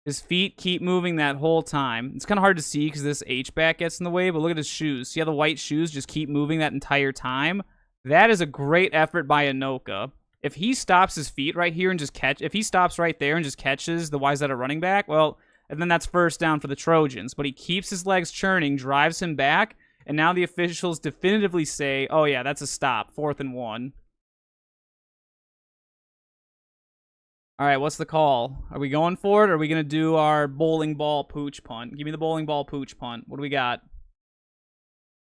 His feet keep moving that whole time. It's kind of hard to see because this H-back gets in the way, but look at his shoes. See how the white shoes just keep moving that entire time? That is a great effort by Anoka. If he stops his feet right here and if he stops right there and just catches the Wayzata running back, well, and then that's first down for the Trojans. But he keeps his legs churning, drives him back, and now the officials definitively say, oh yeah, that's a stop, 4th and 1. All right, what's the call? Are we going for it, or are we going to do our bowling ball pooch punt? Give me the bowling ball pooch punt. What do we got?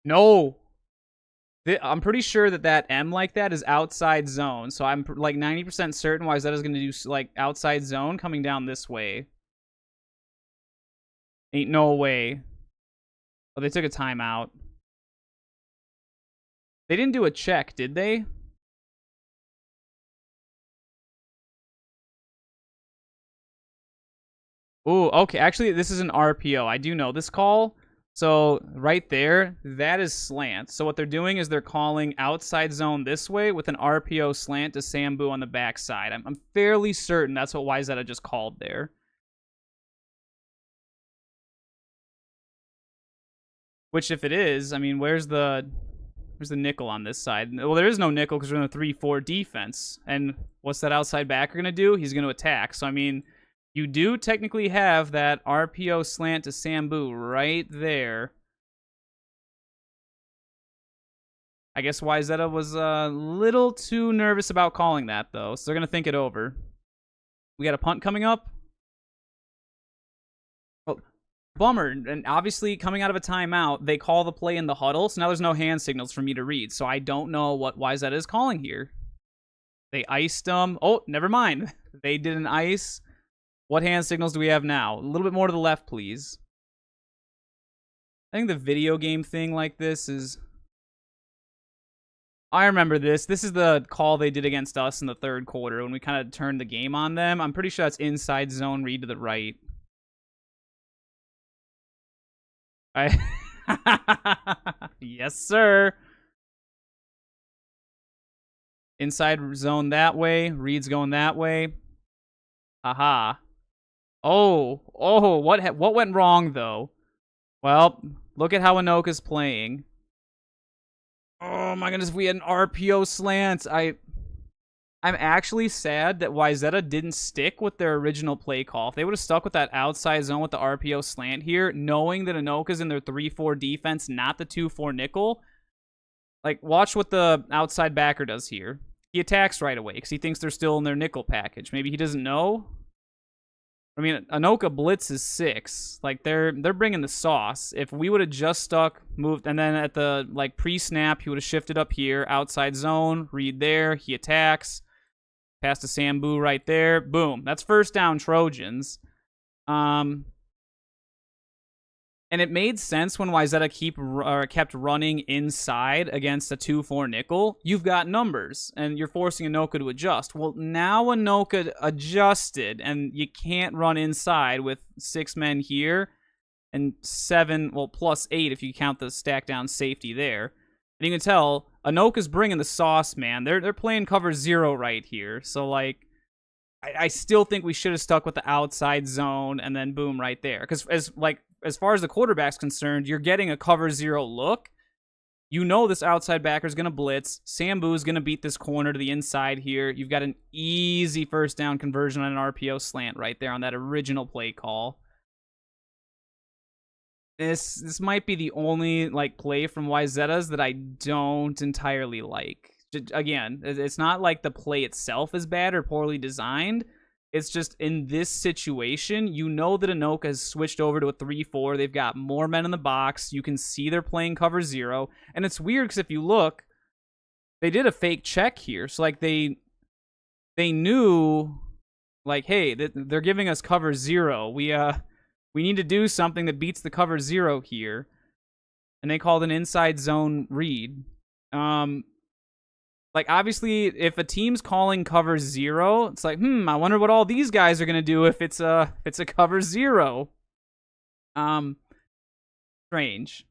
No. I'm pretty sure that M like that is outside zone. So I'm like 90% certain Wayzata's going to do like outside zone coming down this way. Ain't no way. Oh, they took a timeout. They didn't do a check, did they? Ooh, okay. Actually, this is an RPO. I do know this call. So right there, that is slant. So what they're doing is they're calling outside zone this way with an RPO slant to Sambu on the backside. I'm fairly certain that's what Wayzata just called there. Which, if it is, I mean, where's the nickel on this side? Well, there is no nickel because we're in a 3-4 defense. And what's that outside backer going to do? He's going to attack. So, I mean, you do technically have that RPO slant to Sambu right there. I guess Wayzata was a little too nervous about calling that, though. So they're going to think it over. We got a punt coming up. Oh, bummer. And obviously, coming out of a timeout, they call the play in the huddle. So now there's no hand signals for me to read. So I don't know what Wayzata is calling here. They iced them. Oh, never mind. They did an ice. What hand signals do we have now? A little bit more to the left, please. I think the video game thing like this is... I remember this. This is the call they did against us in the third quarter when we kind of turned the game on them. I'm pretty sure that's inside zone read to the right. Yes, sir. Inside zone that way. Reed's going that way. Aha. Oh, what went wrong, though? Well, look at how Anoka's playing. Oh my goodness, if we had an RPO slant, I'm actually sad that Wayzata didn't stick with their original play call. If they would have stuck with that outside zone with the RPO slant here, knowing that Anoka's in their 3-4 defense, not the 2-4 nickel, like, watch what the outside backer does here. He attacks right away because he thinks they're still in their nickel package. Maybe he doesn't know. I mean, Anoka blitz is 6. Like, they're bringing the sauce. If we would have just moved, and then at the, like, pre-snap, he would have shifted up here, outside zone, read there, he attacks, pass to Sambu right there, boom. That's first down Trojans. And it made sense when Wayzata kept running inside against a 2-4 nickel. You've got numbers, and you're forcing Anoka to adjust. Well, now Anoka adjusted, and you can't run inside with 6 men here and 7, well, plus 8 if you count the stack down safety there. And you can tell Anoka's bringing the sauce, man. They're playing cover 0 right here. So, like, I still think we should have stuck with the outside zone and then boom right there. Because as far as the quarterback's concerned, you're getting a cover 0 look. You know this outside backer's going to blitz. Sambu's going to beat this corner to the inside here. You've got an easy first down conversion on an RPO slant right there on that original play call. This might be the only like play from Wayzata's that I don't entirely like. Again, it's not like the play itself is bad or poorly designed. It's just in this situation, you know that Anoka has switched over to a 3-4. They've got more men in the box. You can see they're playing cover 0. And it's weird because if you look, they did a fake check here. So, like, they knew, like, hey, they're giving us cover 0. We need to do something that beats the cover 0 here. And they called an inside zone read. Like, obviously, if a team's calling cover 0, it's like, I wonder what all these guys are going to do if it's a cover 0. Strange.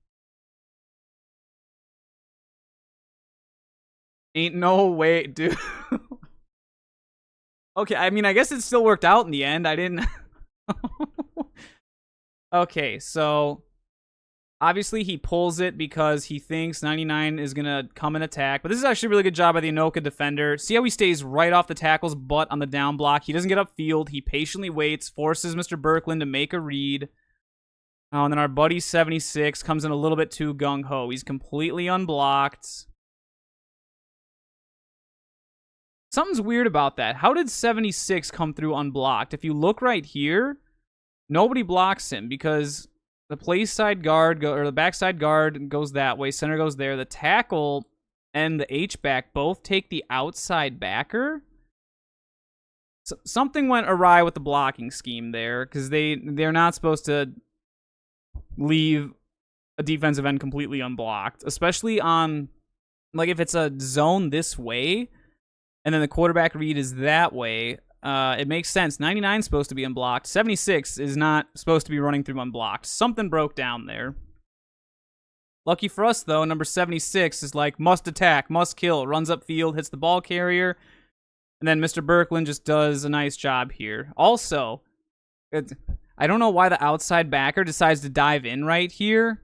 Ain't no way, dude. Okay, I mean, I guess it still worked out in the end. I didn't... Okay, so... Obviously, he pulls it because he thinks 99 is going to come and attack. But this is actually a really good job by the Anoka defender. See how he stays right off the tackle's butt on the down block? He doesn't get upfield. He patiently waits, forces Mr. Birkland to make a read. Oh, and then our buddy 76 comes in a little bit too gung-ho. He's completely unblocked. Something's weird about that. How did 76 come through unblocked? If you look right here, nobody blocks him because... the play side guard, or the backside guard goes that way. Center goes there. The tackle and the H-back both take the outside backer. So something went awry with the blocking scheme there, because they're not supposed to leave a defensive end completely unblocked, especially on, like, if it's a zone this way, and then the quarterback read is that way. It makes sense. 99 is supposed to be unblocked. 76 is not supposed to be running through unblocked. Something broke down there. Lucky for us, though, number 76 is like, must attack, must kill, runs upfield, hits the ball carrier, and then Mr. Birkland just does a nice job here. Also, I don't know why the outside backer decides to dive in right here.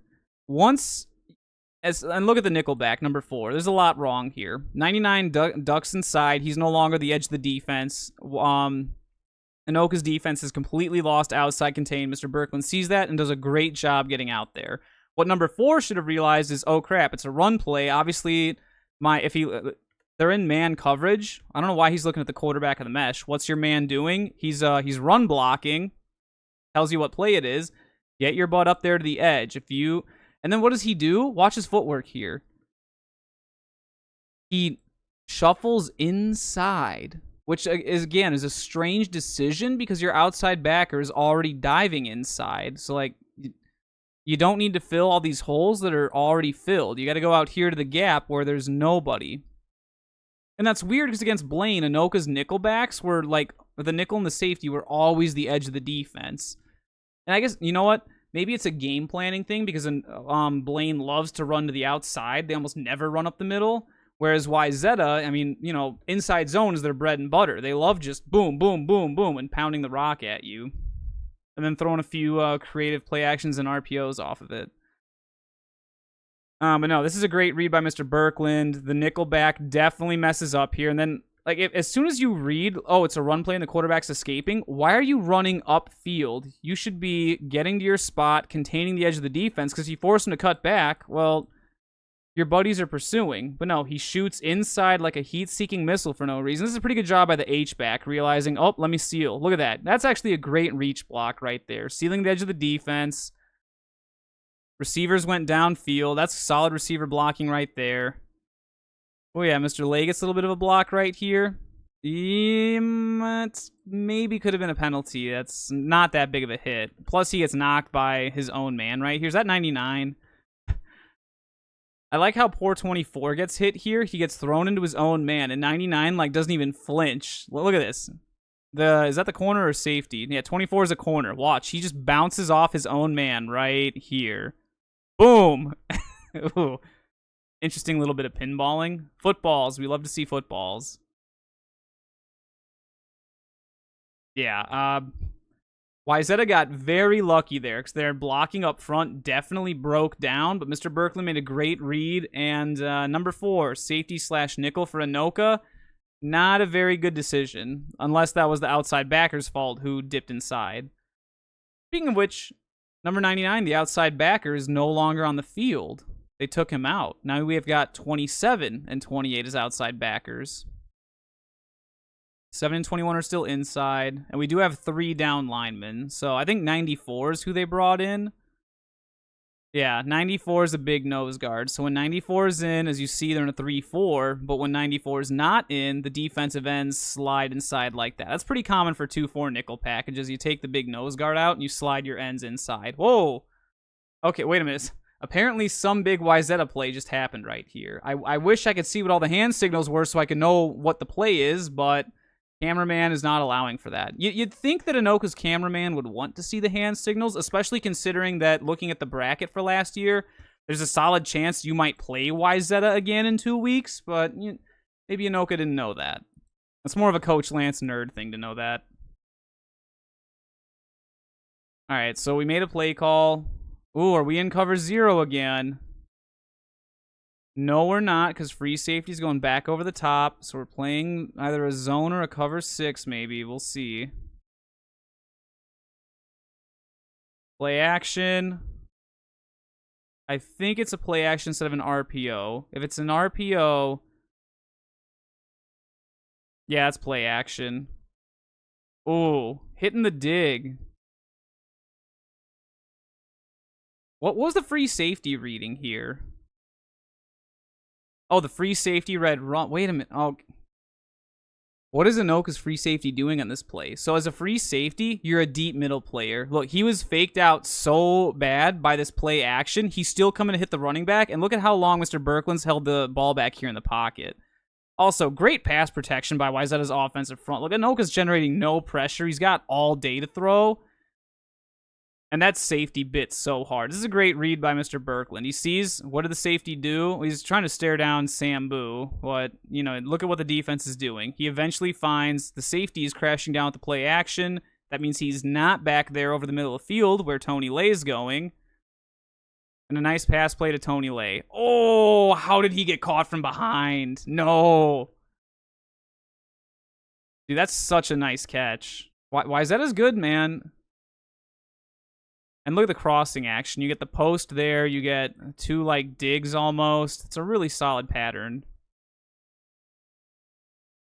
And look at the nickelback, number 4. There's a lot wrong here. 99 ducks inside. He's no longer the edge of the defense. Anoka's defense is completely lost outside contain. Mr. Berkland sees that and does a great job getting out there. What number 4 should have realized is, oh crap, it's a run play. Obviously, they're in man coverage. I don't know why he's looking at the quarterback of the mesh. What's your man doing? He's run blocking. Tells you what play it is. Get your butt up there to the edge. And then what does he do? Watch his footwork here. He shuffles inside, which is a strange decision because your outside backer is already diving inside. So, like, you don't need to fill all these holes that are already filled. You got to go out here to the gap where there's nobody. And that's weird because against Blaine, Anoka's nickelbacks were like, the nickel and the safety were always the edge of the defense. And I guess, you know what? Maybe it's a game planning thing because Blaine loves to run to the outside. They almost never run up the middle. Whereas Wayzata, I mean, you know, inside zone is their bread and butter. They love just boom, boom, boom, boom, and pounding the rock at you. And then throwing a few creative play actions and RPOs off of it. But no, this is a great read by Mr. Berkland. The nickelback definitely messes up here. And then, like, as soon as you read, oh, it's a run play and the quarterback's escaping, why are you running upfield? You should be getting to your spot, containing the edge of the defense, because if you force him to cut back, well, your buddies are pursuing. But no, he shoots inside like a heat-seeking missile for no reason. This is a pretty good job by the H-back, realizing, oh, let me seal. Look at that. That's actually a great reach block right there. Sealing the edge of the defense. Receivers went downfield. That's solid receiver blocking right there. Oh yeah, Mr. Lay gets a little bit of a block right here. It maybe could have been a penalty. That's not that big of a hit. Plus, he gets knocked by his own man right here. Is that 99? I like how poor 24 gets hit here. He gets thrown into his own man, and 99 like doesn't even flinch. Look at this. Is that the corner or safety? Yeah, 24 is a corner. Watch, he just bounces off his own man right here. Boom. Ooh. Interesting little bit of pinballing. Footballs. We love to see footballs. Yeah. Wayzata got very lucky there because their blocking up front definitely broke down, but Mr. Berkland made a great read. And number 4, safety/nickel for Anoka. Not a very good decision, unless that was the outside backer's fault who dipped inside. Speaking of which, number 99, the outside backer, is no longer on the field. They took him out. Now we have got 27 and 28 as outside backers. 7 and 21 are still inside. And we do have 3 down linemen. So I think 94 is who they brought in. Yeah, 94 is a big nose guard. So when 94 is in, as you see, they're in a 3-4. But when 94 is not in, the defensive ends slide inside like that. That's pretty common for 2-4 nickel packages. You take the big nose guard out and you slide your ends inside. Whoa! Okay, wait a minute. Apparently some big Wayzata play just happened right here. I wish I could see what all the hand signals were so I could know what the play is, but cameraman is not allowing for that. You'd think that Anoka's cameraman would want to see the hand signals, especially considering that looking at the bracket for last year, there's a solid chance you might play Wayzata again in 2 weeks, but maybe Anoka didn't know that. It's more of a Coach Lance nerd thing to know that. Alright, so we made a play call. Ooh, are we in cover 0 again? No, we're not, because free safety's going back over the top. So we're playing either a zone or a cover 6, maybe. We'll see. Play action. I think it's a play action instead of an RPO. If it's an RPO... yeah, it's play action. Ooh, hitting the dig. What was the free safety reading here? Oh, the free safety read wrong. Wait a minute. Oh, what is Anoka's free safety doing on this play? So as a free safety, you're a deep middle player. Look, he was faked out so bad by this play action. He's still coming to hit the running back. And look at how long Mr. Berkland's held the ball back here in the pocket. Also, great pass protection by Wayzata's offensive front. Look, Anoka's generating no pressure. He's got all day to throw. And that safety bit so hard. This is a great read by Mr. Berkland. He sees, what did the safety do? He's trying to stare down Sambu. But, look at what the defense is doing. He eventually finds the safety is crashing down with the play action. That means he's not back there over the middle of the field where Tony Lay's going. And a nice pass play to Tony Lay. Oh, how did he get caught from behind? No. Dude, that's such a nice catch. Wayzata's good, man. And look at the crossing action. You get the post there. You get 2, like, digs almost. It's a really solid pattern.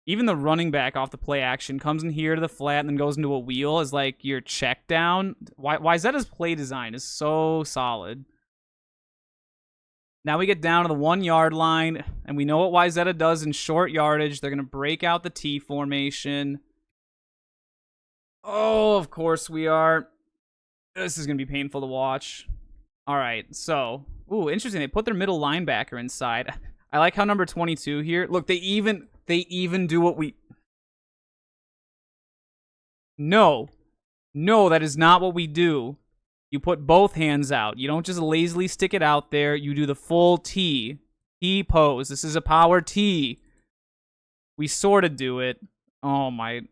Even the running back off the play action comes in here to the flat and then goes into a wheel as, like, your check down. Wayzata's play design is so solid. Now we get down to the 1-yard line, and we know what Wayzata does in short yardage. They're going to break out the T formation. Oh, of course we are. This is going to be painful to watch. All right, so, ooh, interesting. They put their middle linebacker inside. I like how number 22 here. Look, they even do what we... No, that is not what we do. You put both hands out. You don't just lazily stick it out there. You do the full T. T pose. This is a power T. We sort of do it. Oh, my...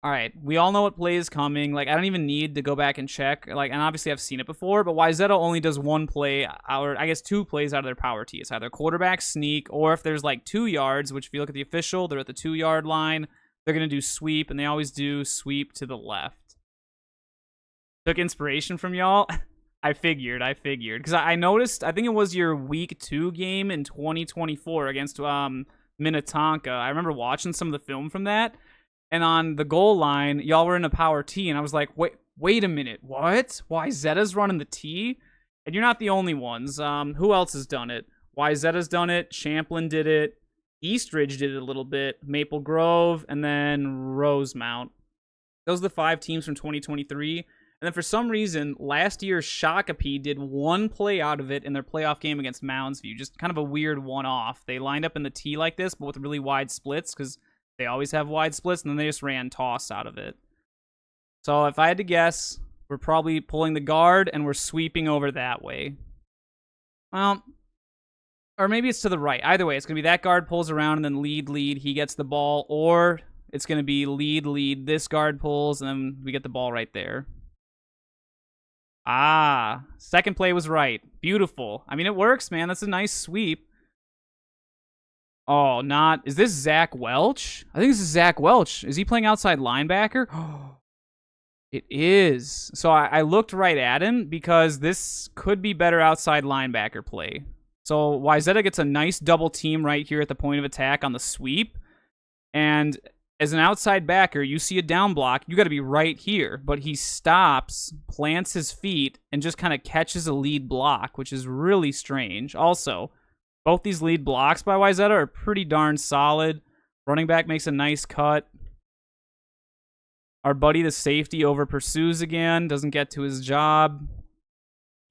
All right, we all know what play is coming. Like, I don't even need to go back and check. Like, and obviously I've seen it before, but Wayzata only does 1 play, or I guess 2 plays out of their power T. It's either quarterback sneak, or if there's like 2 yards, which if you look at the official, they're at the 2-yard line. They're going to do sweep, and they always do sweep to the left. Took inspiration from y'all. I figured. Because I noticed, I think it was your week 2 game in 2024 against Minnetonka. I remember watching some of the film from that. And on the goal line, y'all were in a power T, and I was like, wait a minute, what? Wayzata's running the T? And you're not the only ones. Who else has done it? Wayzata's done it. Champlin did it. Eastridge did it a little bit. Maple Grove, and then Rosemount. Those are the 5 teams from 2023. And then for some reason, last year, Shakopee did 1 play out of it in their playoff game against Moundsview. Just kind of a weird one-off. They lined up in the T like this, but with really wide splits, because they always have wide splits, and then they just ran toss out of it. So if I had to guess, we're probably pulling the guard, and we're sweeping over that way. Well, or maybe it's to the right. Either way, it's going to be that guard pulls around, and then lead, he gets the ball, or it's going to be lead, this guard pulls, and then we get the ball right there. Ah, second play was right. Beautiful. I mean, it works, man. That's a nice sweep. Oh, is this Zach Welch? I think this is Zach Welch. Is he playing outside linebacker? It is. So I looked right at him because this could be better outside linebacker play. So Wayzata gets a nice double team right here at the point of attack on the sweep. And as an outside backer, you see a down block, you got to be right here. But he stops, plants his feet, and just kind of catches a lead block, which is really strange. Also, both these lead blocks by Wayzata are pretty darn solid. Running back makes a nice cut. Our buddy, the safety, over pursues again. Doesn't get to his job.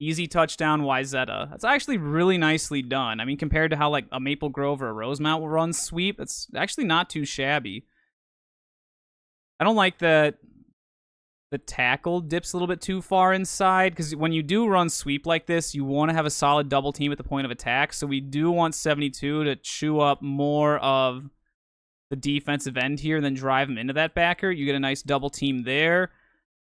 Easy touchdown, Wayzata. That's actually really nicely done. I mean, compared to how like a Maple Grove or a Rosemount will run sweep, it's actually not too shabby. I don't like that the tackle dips a little bit too far inside, because when you do run sweep like this, you want to have a solid double team at the point of attack. So we do want 72 to chew up more of the defensive end here and then drive him into that backer. You get a nice double team there,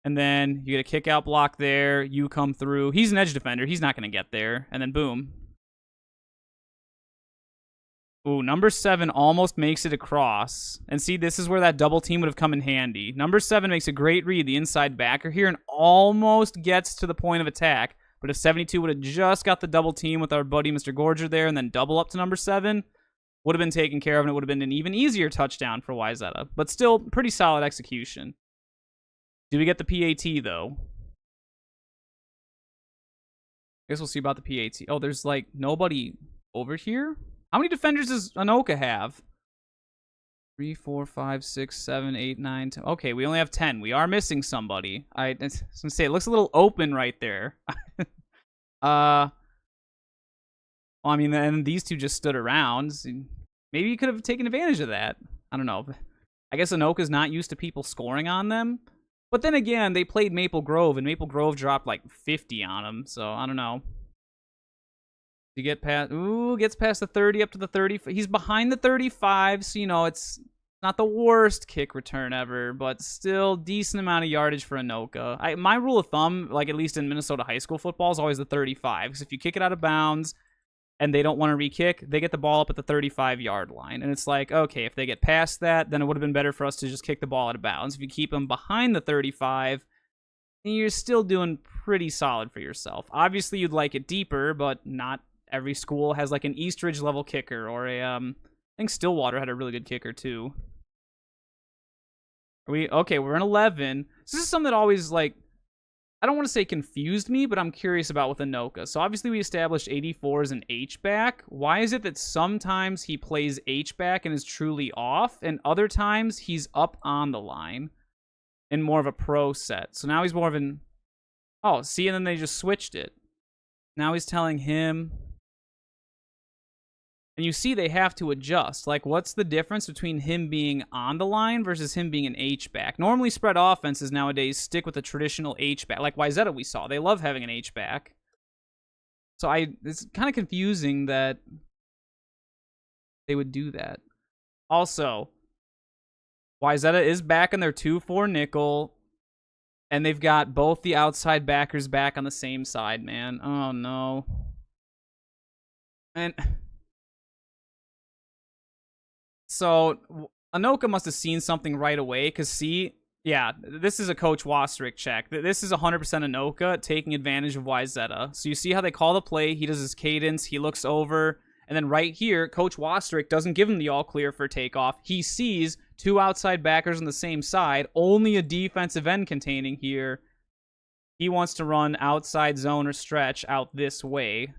and then you get a kick out block there. You come through. He's an edge defender. He's not going to get there. And then boom. Ooh, number 7 almost makes it across. And see, this is where that double team would have come in handy. Number 7 makes a great read, the inside backer here, and almost gets to the point of attack. But if 72 would have just got the double team with our buddy Mr. Gorger there and then double up to number 7, would have been taken care of, and it would have been an even easier touchdown for Wayzata. But still, pretty solid execution. Do we get the PAT, though? I guess we'll see about the PAT. Oh, there's, like, nobody over here? How many defenders does Anoka have? 3, 4, 5, 6, 7, 8, 9, 10. Okay, we only have 10. We are missing somebody. I was going to say, it looks a little open right there. Well, I mean, and these two just stood around. Maybe you could have taken advantage of that. I don't know. I guess Anoka's not used to people scoring on them. But then again, they played Maple Grove, and Maple Grove dropped like 50 on them. So, I don't know. You get past, gets past the 30 up to the 30. He's behind the 35, so, you know, it's Not the worst kick return ever, but still decent amount of yardage for Anoka. My rule of thumb, like at least in Minnesota high school football, is always the 35. Because if you kick it out of bounds and they don't want to re-kick, they get the ball up at the 35-yard line. And it's like, okay, if they get past that, then it would have been better for us to just kick the ball out of bounds. If you keep them behind the 35, you're still doing pretty solid for yourself. Obviously, you'd like it deeper, but not every school has like an Eastridge level kicker or I think Stillwater had a really good kicker too. Okay, we're in 11. This is something that always, like, I don't want to say confused me, but I'm curious about with Anoka. So obviously we established 84 as an H-back. Why is it that sometimes he plays H-back and is truly off, and other times he's up on the line in more of a pro set? So now he's more of an... Oh, see, and then they just switched it. Now he's telling him... And you see they have to adjust. Like, what's the difference between him being on the line versus him being an H-back? Normally, spread offenses nowadays stick with a traditional H-back. Like Wayzata we saw. They love having an H-back. So it's kind of confusing that they would do that. Also, Wayzata is back in their 2-4 nickel. And they've got both the outside backers back on the same side, man. Oh, no. And... So, Anoka must have seen something right away, because see, yeah, this is a Coach Wastrick check. This is 100% Anoka taking advantage of Wayzata. So you see how they call the play, he does his cadence, he looks over, and then right here, Coach Wastrick doesn't give him the all clear for takeoff. He sees two outside backers on the same side, only a defensive end containing here. He wants to run outside zone or stretch out this way.